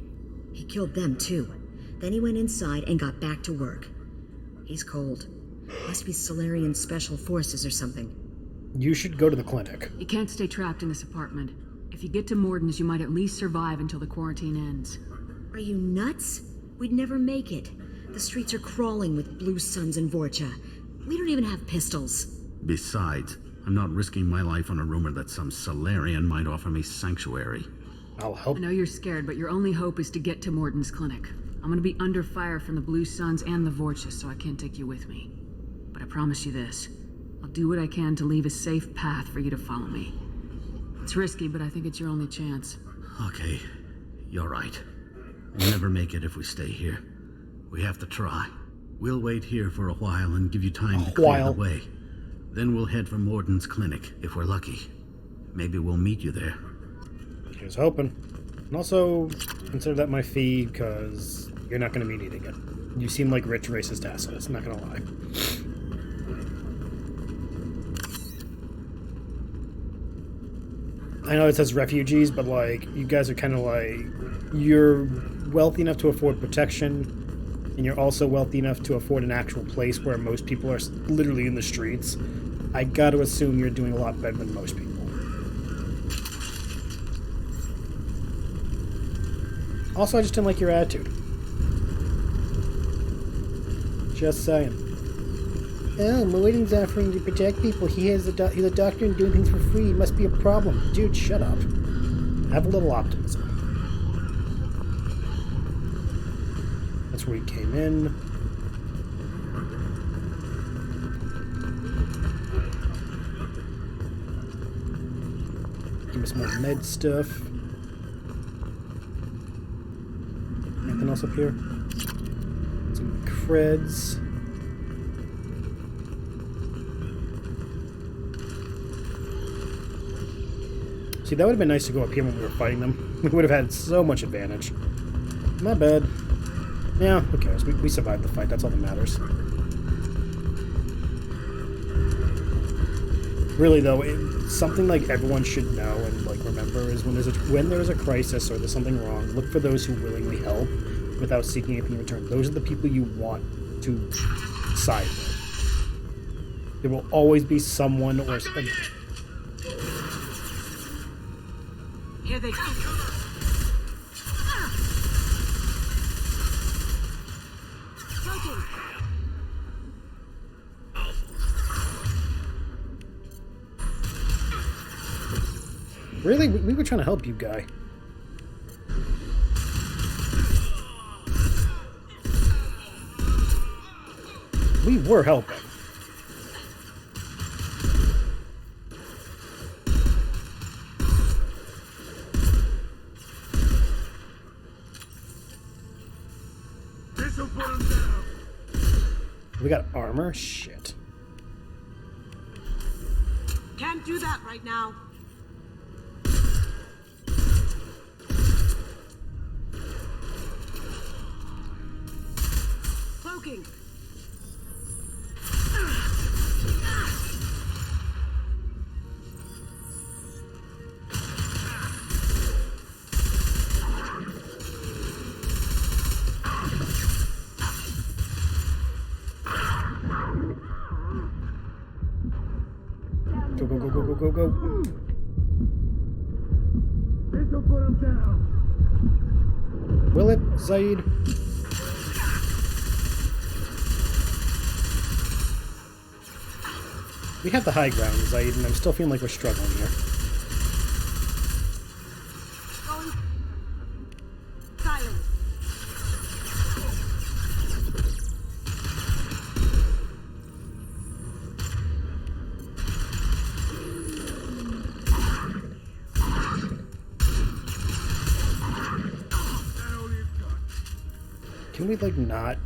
[SPEAKER 20] He killed them too. Then he went inside and got back to work. He's cold. Must be Solarian Special Forces or something.
[SPEAKER 1] You should go to the clinic.
[SPEAKER 5] You can't stay trapped in this apartment. If you get to Mordin's, you might at least survive until the quarantine ends.
[SPEAKER 20] Are you nuts? We'd never make it. The streets are crawling with Blue Suns and Vorcha. We don't even have pistols.
[SPEAKER 19] Besides, I'm not risking my life on a rumor that some Solarian might offer me sanctuary.
[SPEAKER 1] I'll help.
[SPEAKER 5] I know you're scared, but your only hope is to get to Mordin's clinic. I'm gonna be under fire from the Blue Suns and the Vorcha, so I can't take you with me. But I promise you this. I'll do what I can to leave a safe path for you to follow me. It's risky, but I think it's your only chance.
[SPEAKER 19] Okay, you're right. We'll never make it if we stay here. We have to try. We'll wait here for a while and give you time to clear the way. Then we'll head for Mordin's clinic, if we're lucky. Maybe we'll meet you there.
[SPEAKER 1] Here's hoping. And also, consider that my fee, because you're not going to be needing it. You seem like rich, racist assholes, not going to lie. I know it says refugees, but, like, you guys are kind of like... You're wealthy enough to afford protection, and you're also wealthy enough to afford an actual place where most people are literally in the streets. I got to assume you're doing a lot better than most people. Also, I just didn't like your attitude. Just saying. Oh, Mordin's offering to protect people. He's a doctor and doing things for free. It must be a problem. Dude, shut up. Have a little optimism. That's where he came in. Give us more med stuff. Anything else up here? Some creds. See, that would have been nice to go up here when we were fighting them. We would have had so much advantage. My bad. Yeah, who cares? We survived the fight. That's all that matters. Really though, something like everyone should know and like remember is when there's a crisis or there's something wrong, look for those who willingly help without seeking anything in return. Those are the people you want to side with. There will always be someone or
[SPEAKER 16] Here they come. Smoking.
[SPEAKER 1] Really? We were trying to help you, guy. We were helping.
[SPEAKER 2] This'll put him down.
[SPEAKER 1] We got armor? Shit.
[SPEAKER 16] Can't do that right now. Cloaking.
[SPEAKER 1] Go, go, go, go, go, go, go.
[SPEAKER 2] This'll put him down.
[SPEAKER 1] Will it, Zaid? We have the high ground, Zaid, and I'm still feeling like we're struggling here.
[SPEAKER 16] Going. Silent.
[SPEAKER 1] Can we, like, not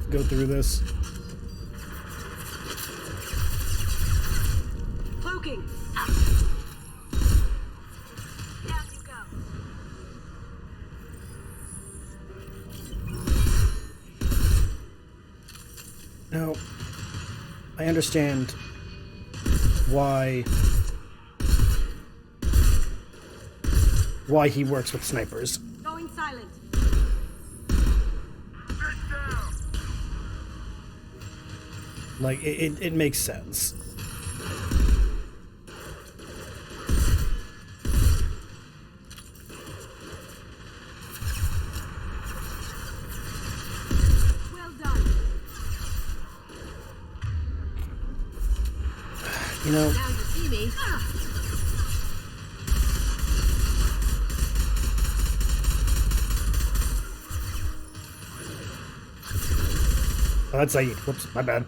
[SPEAKER 1] go through this?
[SPEAKER 16] Cloaking. Down you go.
[SPEAKER 1] Now, I understand why he works with snipers.
[SPEAKER 16] Going silent.
[SPEAKER 1] Like, it makes sense.
[SPEAKER 16] Well done.
[SPEAKER 1] You know,
[SPEAKER 16] Now you see me.
[SPEAKER 1] oh, that's Zaid. Whoops, my bad.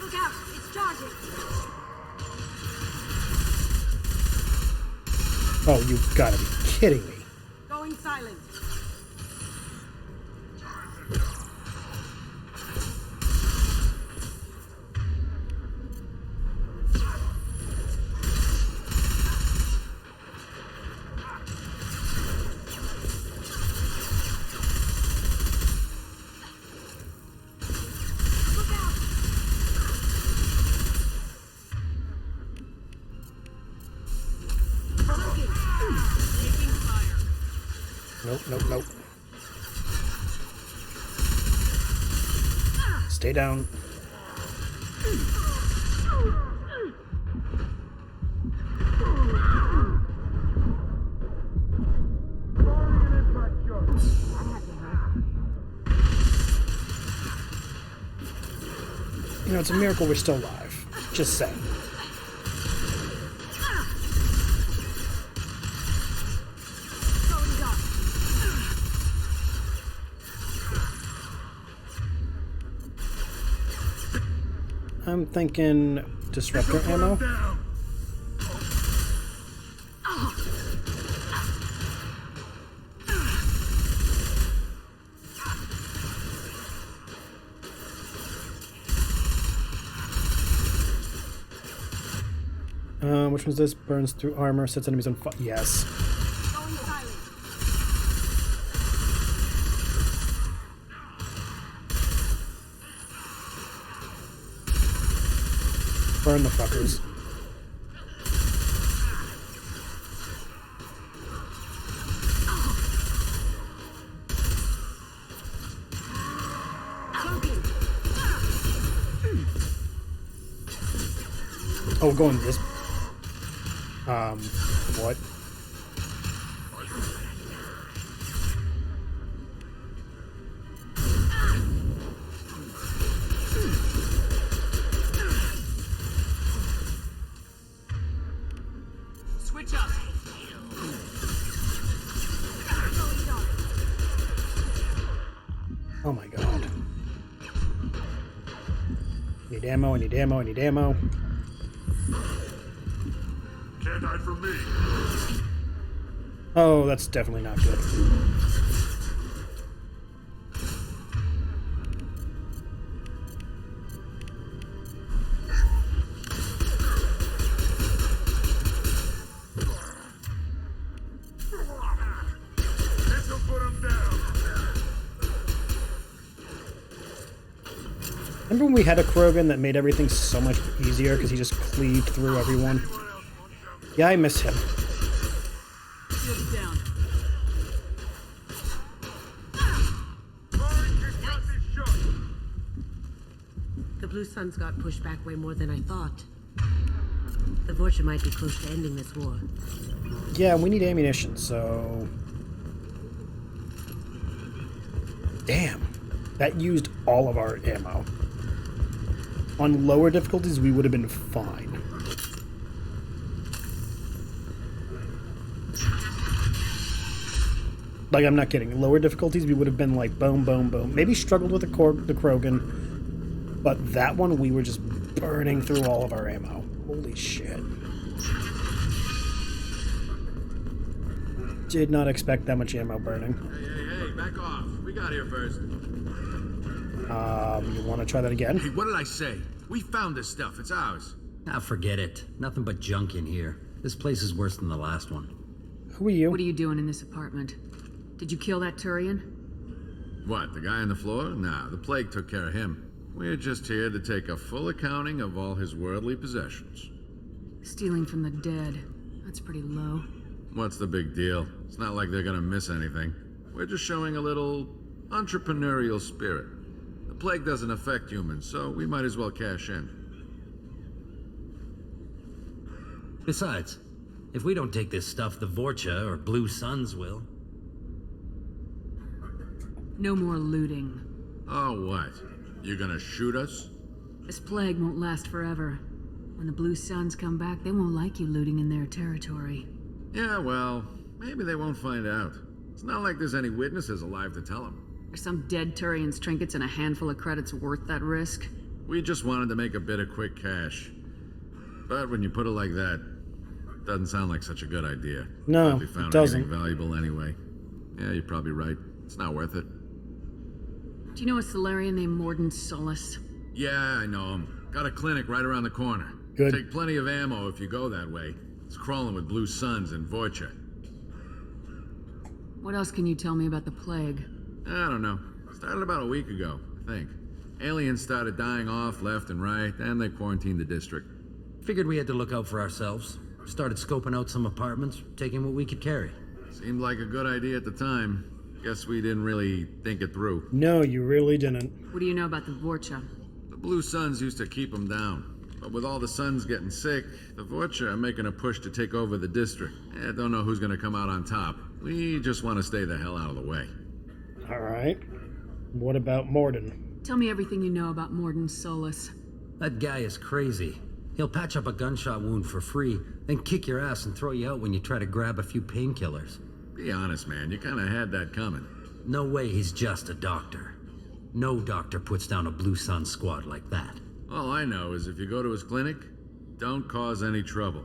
[SPEAKER 16] Look out. It's charging.
[SPEAKER 1] Oh, you've got to be kidding me.
[SPEAKER 16] Going silent. Look out. Cloaking. Taking fire.
[SPEAKER 1] Nope, nope, nope. Stay down. You know, it's a miracle we're still alive. Just saying.
[SPEAKER 16] Going dark.
[SPEAKER 1] I'm thinking disruptor ammo. Which one's this? Burns through armor, sets enemies on fire. Yes.
[SPEAKER 16] Going silent.
[SPEAKER 1] Burn the fuckers. Oh, we're going this. What?
[SPEAKER 8] Switch up.
[SPEAKER 1] Oh my god. Need ammo, I need ammo, I need ammo.
[SPEAKER 17] Can't hide from me.
[SPEAKER 1] Oh, that's definitely not good.
[SPEAKER 17] This'll put him down.
[SPEAKER 1] Remember when we had a Krogan that made everything so much easier because he just cleaved through everyone? Yeah, I miss him.
[SPEAKER 5] Shields down.
[SPEAKER 16] The Blue Suns got pushed back way more than I thought. The Vorcha might be close to ending this war.
[SPEAKER 1] Yeah, we need ammunition, so... Damn. That used all of our ammo. On lower difficulties, we would have been fine. Like, I'm not kidding. Lower difficulties, we would have been like, boom, boom, boom. Maybe struggled with the Krogan, but that one, we were just burning through all of our ammo. Holy shit. Did not expect that much ammo burning.
[SPEAKER 2] Hey, back off. We got here first.
[SPEAKER 1] You want to try that again?
[SPEAKER 2] Hey, what did I say? We found this stuff. It's ours.
[SPEAKER 8] Ah, forget it. Nothing but junk in here. This place is worse than the last one.
[SPEAKER 1] Who are you?
[SPEAKER 5] What are you doing in this apartment? Did you kill that Turian?
[SPEAKER 2] What, the guy on the floor? Nah, the plague took care of him. We're just here to take a full accounting of all his worldly possessions.
[SPEAKER 5] Stealing from the dead. That's pretty low.
[SPEAKER 2] What's the big deal? It's not like they're gonna miss anything. We're just showing a little entrepreneurial spirit. The plague doesn't affect humans, so we might as well cash in.
[SPEAKER 8] Besides, if we don't take this stuff, the Vorcha or Blue Suns will.
[SPEAKER 5] No more looting.
[SPEAKER 2] Oh, what? You gonna shoot us?
[SPEAKER 5] This plague won't last forever. When the Blue Suns come back, they won't like you looting in their territory.
[SPEAKER 2] Yeah, well, maybe they won't find out. It's not like there's any witnesses alive to tell them.
[SPEAKER 5] Are some dead Turian's trinkets and a handful of credits worth that risk?
[SPEAKER 2] We just wanted to make a bit of quick cash. But when you put it like that, it doesn't sound like such a good idea.
[SPEAKER 1] No,
[SPEAKER 2] we found
[SPEAKER 1] it doesn't.
[SPEAKER 2] anything valuable anyway. Yeah, you're probably right. It's not worth it.
[SPEAKER 5] Do you know a Solarian named Mordin Solus?
[SPEAKER 2] Yeah, I know him. Got a clinic right around the corner.
[SPEAKER 1] Good.
[SPEAKER 2] Take plenty of ammo if you go that way. It's crawling with Blue Suns and Vorcha.
[SPEAKER 5] What else can you tell me about the plague?
[SPEAKER 2] I don't know. Started about a week ago, I think. Aliens started dying off left and right, and they quarantined the district.
[SPEAKER 8] Figured we had to look out for ourselves. Started scoping out some apartments, taking what we could carry.
[SPEAKER 2] Seemed like a good idea at the time. Guess we didn't really think it through.
[SPEAKER 1] No, you really didn't.
[SPEAKER 5] What do you know about the Vorcha?
[SPEAKER 2] The Blue Suns used to keep them down. But with all the Suns getting sick, the Vorcha are making a push to take over the district. Don't know who's gonna come out on top. We just want to stay the hell out of the way.
[SPEAKER 1] Alright. What about Mordin?
[SPEAKER 5] Tell me everything you know about Mordin Solus.
[SPEAKER 8] That guy is crazy. He'll patch up a gunshot wound for free, then kick your ass and throw you out when you try to grab a few painkillers.
[SPEAKER 2] Be honest, man. You kind of had that coming.
[SPEAKER 8] No way he's just a doctor. No doctor puts down a Blue Sun squad like that.
[SPEAKER 2] All I know is if you go to his clinic, don't cause any trouble.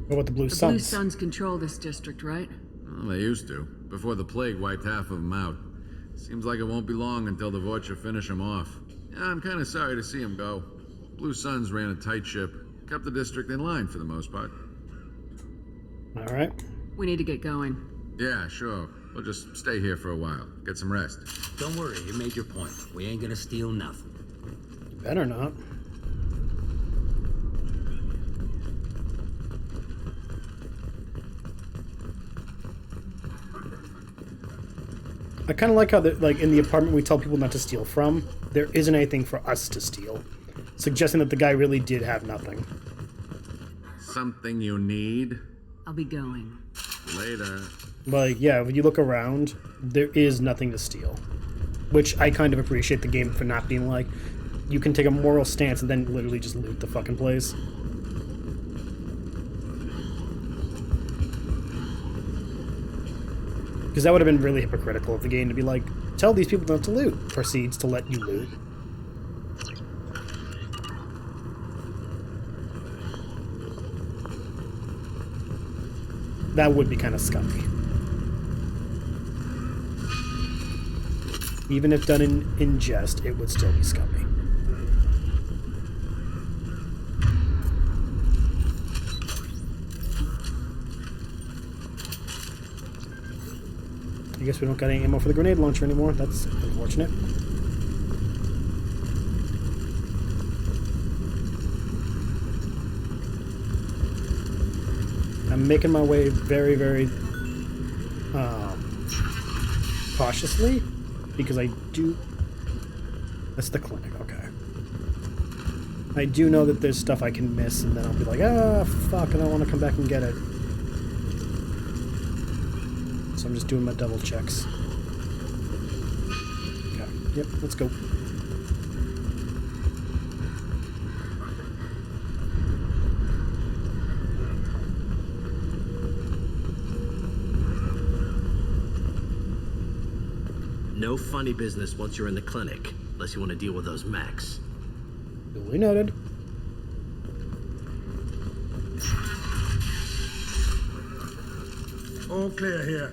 [SPEAKER 1] What about the Blue
[SPEAKER 5] The
[SPEAKER 1] Suns?
[SPEAKER 5] Blue Suns control this district, right?
[SPEAKER 2] Well, they used to, before the plague wiped half of them out. Seems like it won't be long until the Vorcha finish them off. Yeah, I'm kind of sorry to see them go. Blue Suns ran a tight ship, kept the district in line for the most part.
[SPEAKER 1] Alright.
[SPEAKER 5] We need to get going.
[SPEAKER 2] Yeah, sure. We'll just stay here for a while. Get some rest.
[SPEAKER 8] Don't worry, you made your point. We ain't gonna steal nothing.
[SPEAKER 1] Better not. I kind of like how, like, in the apartment we tell people not to steal from, there isn't anything for us to steal, suggesting that the guy really did have nothing.
[SPEAKER 2] Something you need?
[SPEAKER 5] I'll be going.
[SPEAKER 2] Later.
[SPEAKER 1] Like, yeah, when you look around, there is nothing to steal. Which I kind of appreciate the game for not being like, you can take a moral stance and then literally just loot the fucking place. Because that would have been really hypocritical of the game to be like, tell these people not to loot, proceeds to let you loot. That would be kind of scummy. Even if done in jest, it would still be scummy. I guess we don't got any ammo for the grenade launcher anymore. That's unfortunate. I'm making my way very, very cautiously because I do... That's the clinic, okay. I do know that there's stuff I can miss and then I'll be like, ah, fuck, and I want to come back and get it. So I'm just doing my double checks. Okay, yep, let's go.
[SPEAKER 21] No funny business once you're in the clinic, unless you want to deal with those mechs.
[SPEAKER 1] Duly noted.
[SPEAKER 10] All clear here.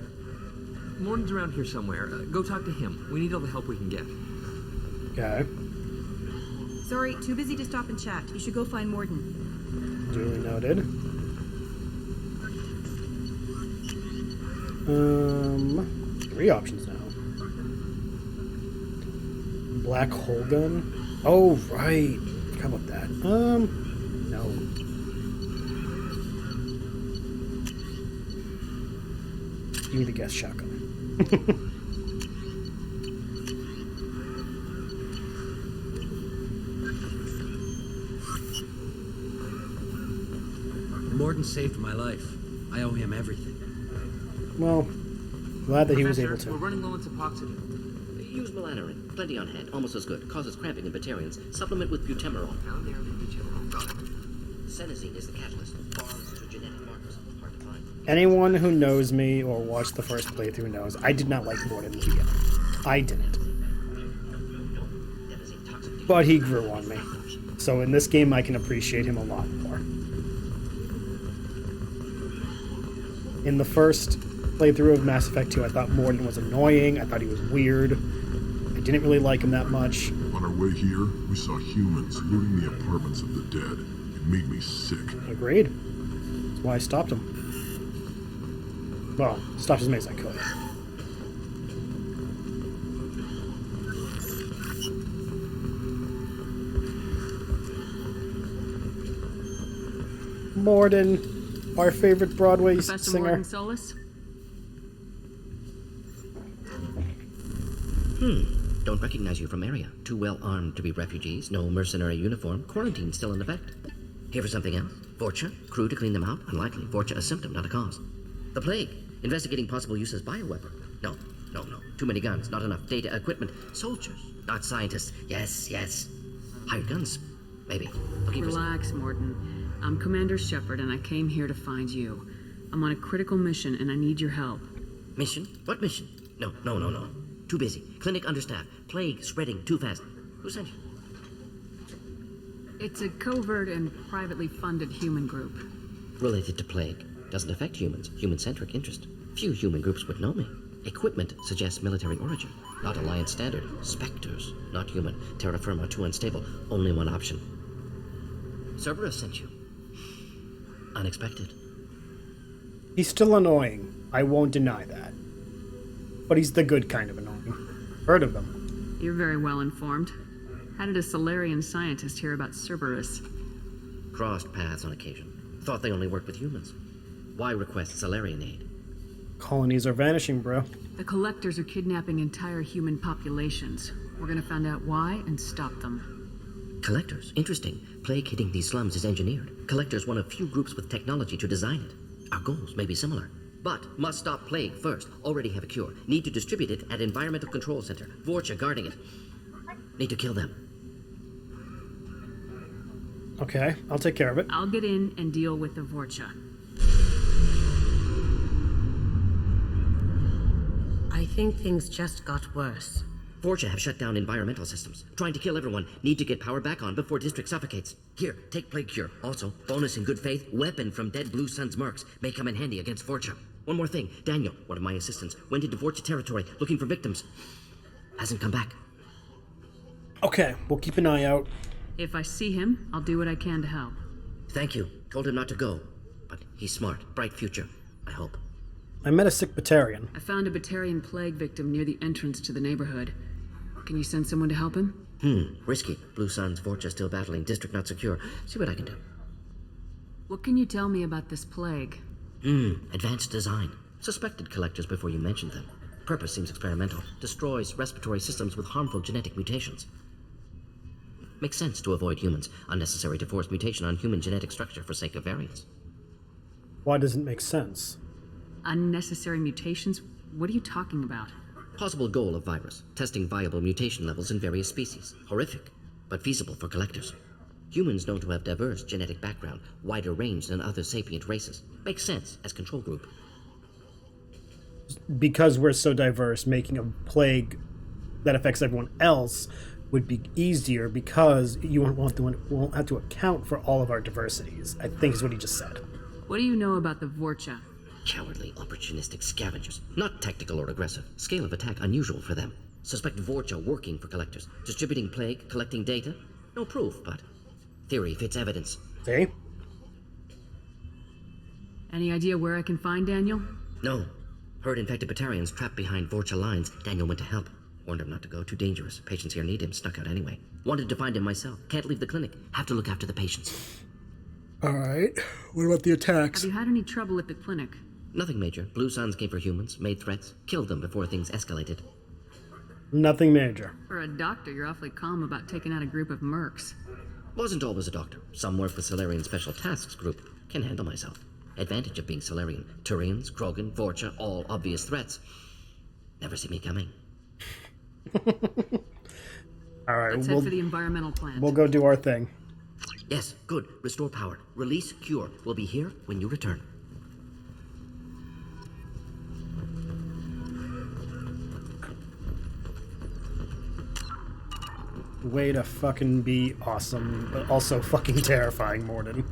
[SPEAKER 22] Mordin's around here somewhere. Go talk to him. We need all the help we can get.
[SPEAKER 1] Okay.
[SPEAKER 18] Sorry, too busy to stop and chat. You should go find Mordin.
[SPEAKER 1] Duly noted. Three options now. Black hole gun? Oh, right. How about that? No. Give me the gas shotgun.
[SPEAKER 21] Mordin saved my life. I owe him everything.
[SPEAKER 1] Well, glad that he was able
[SPEAKER 22] Professor,
[SPEAKER 1] to.
[SPEAKER 22] We're running low on suboxygen.
[SPEAKER 23] Use melanorin. Plenty on hand. Almost as good. Causes cramping in Batarians. Supplement with butemerol. Senesine is the catalyst. Bonds to genetic markers. Hard to find.
[SPEAKER 1] Anyone who knows me or watched the first playthrough knows I did not like Mordin in the beginning. I didn't. But he grew on me. So in this game, I can appreciate him a lot more. In the first playthrough of Mass Effect 2, I thought Mordin was annoying. I thought he was weird. I didn't really like him that much.
[SPEAKER 9] On our way here, we saw humans looting the apartments of the dead. It made me sick.
[SPEAKER 1] Agreed. That's why I stopped him. Well, stopped as many as I could. Mordin, our favorite Broadway
[SPEAKER 5] Professor
[SPEAKER 1] singer.
[SPEAKER 5] Mordin Solus?
[SPEAKER 23] Don't recognize you from area. Too well armed to be refugees. No mercenary uniform. Quarantine still in effect. Here for something else? Vorcha? Crew to clean them out? Unlikely. Vorcha a symptom, not a cause. The plague. Investigating possible use as bioweapon. No. Too many guns. Not enough data, equipment. Soldiers, not scientists. Yes. Hired guns. Maybe.
[SPEAKER 5] Relax, Mordin. I'm Commander Shepard, and I came here to find you. I'm on a critical mission, and I need your help.
[SPEAKER 23] Mission? What mission? No. Too busy. Clinic understaffed. Plague spreading too fast. Who sent you?
[SPEAKER 5] It's a covert and privately funded human group.
[SPEAKER 23] Related to plague. Doesn't affect humans. Human-centric interest. Few human groups would know me. Equipment suggests military origin. Not Alliance standard. Spectres. Not human. Terra firma too unstable. Only one option. Cerberus sent you. Unexpected.
[SPEAKER 1] He's still annoying. I won't deny that. But he's the good kind of annoying. Heard of them.
[SPEAKER 5] You're very well informed. How did a Solarian scientist hear about Cerberus?
[SPEAKER 23] Crossed paths on occasion. Thought they only worked with humans. Why request Solarian aid?
[SPEAKER 1] Colonies are vanishing, bro.
[SPEAKER 5] The Collectors are kidnapping entire human populations. We're gonna find out why and stop them.
[SPEAKER 23] Collectors? Interesting. Plague hitting these slums is engineered. Collectors one of few groups with technology to design it. Our goals may be similar. But must stop plague first. Already have a cure. Need to distribute it at Environmental Control Center. Vorcha guarding it. Need to kill them.
[SPEAKER 1] Okay, I'll take care of it.
[SPEAKER 5] I'll get in and deal with the Vorcha.
[SPEAKER 16] I think things just got worse.
[SPEAKER 23] Vorcha have shut down environmental systems. Trying to kill everyone. Need to get power back on before district suffocates. Here, take plague cure. Also, bonus in good faith, weapon from dead Blue Sun's mercs. May come in handy against Vorcha. One more thing. Daniel, one of my assistants, went into Vorcha territory looking for victims. Hasn't come back.
[SPEAKER 1] Okay, we'll keep an eye out.
[SPEAKER 5] If I see him, I'll do what I can to help.
[SPEAKER 23] Thank you. Told him not to go. But he's smart. Bright future. I hope.
[SPEAKER 1] I met a sick Batarian.
[SPEAKER 5] I found a Batarian plague victim near the entrance to the neighborhood. Can you send someone to help him?
[SPEAKER 23] Risky. Blue Sun's Vorcha still battling. District not secure. See what I can do.
[SPEAKER 5] What can you tell me about this plague?
[SPEAKER 23] Advanced design. Suspected collectors before you mentioned them. Purpose seems experimental. Destroys respiratory systems with harmful genetic mutations. Makes sense to avoid humans. Unnecessary to force mutation on human genetic structure for sake of variance.
[SPEAKER 1] Why does it make sense?
[SPEAKER 5] Unnecessary mutations? What are you talking about?
[SPEAKER 23] Possible goal of virus. Testing viable mutation levels in various species. Horrific, but feasible for collectors. Humans known to have diverse genetic background, wider range than other sapient races. Makes sense as control group.
[SPEAKER 1] Because we're so diverse, making a plague that affects everyone else would be easier because you won't have to account for all of our diversities, I think is what he just said.
[SPEAKER 5] What do you know about the Vorcha?
[SPEAKER 23] Cowardly, opportunistic scavengers. Not tactical or aggressive. Scale of attack unusual for them. Suspect Vorcha working for collectors. Distributing plague, collecting data. No proof, but theory fits evidence.
[SPEAKER 1] See?
[SPEAKER 5] Any idea where I can find Daniel?
[SPEAKER 23] No. Heard infected Batarians trapped behind Vorcha lines. Daniel went to help. Warned him not to go. Too dangerous. Patients here need him. Snuck out anyway. Wanted to find him myself. Can't leave the clinic. Have to look after the patients.
[SPEAKER 1] Alright. What about the attacks?
[SPEAKER 5] Have you had any trouble at the clinic?
[SPEAKER 23] Nothing major. Blue Suns came for humans, made threats, killed them before things escalated.
[SPEAKER 1] Nothing major.
[SPEAKER 5] For a doctor, you're awfully calm about taking out a group of mercs.
[SPEAKER 23] Wasn't always a doctor. Some work with Solarian Special Tasks Group. Can handle myself. Advantage of being Solarian. Turians, Krogan, Vorcha, all obvious threats. Never see me coming.
[SPEAKER 1] Alright,
[SPEAKER 5] Let's head for the environmental plant.
[SPEAKER 1] We'll go do our thing.
[SPEAKER 23] Yes, good. Restore power. Release cure. We'll be here when you return.
[SPEAKER 1] Way to fucking be awesome, but also fucking terrifying, Mordin.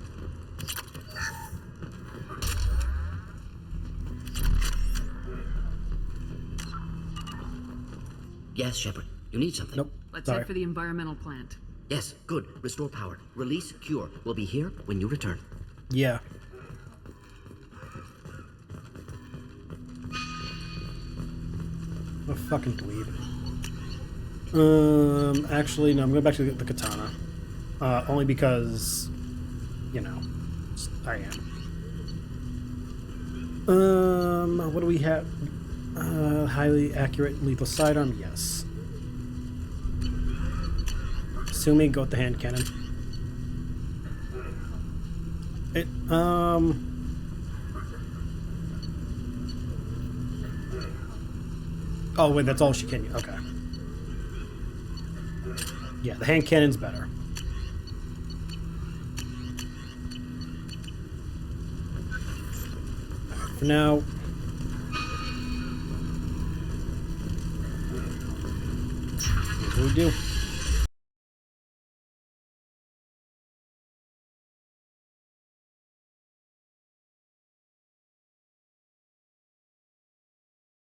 [SPEAKER 23] Yes, Shepard. You need something.
[SPEAKER 1] Nope.
[SPEAKER 5] Let's head for the environmental plant.
[SPEAKER 23] Yes, good. Restore power. Release cure. We'll be here when you return.
[SPEAKER 1] Yeah. What a fucking dweeb. Actually, no, I'm going back to the katana. Only because, you know, I am. What do we have? Highly accurate lethal sidearm, yes. Assuming go with the hand cannon. Oh, wait, that's all she can use. Okay. Yeah, the hand cannon's better. For now. What do we do?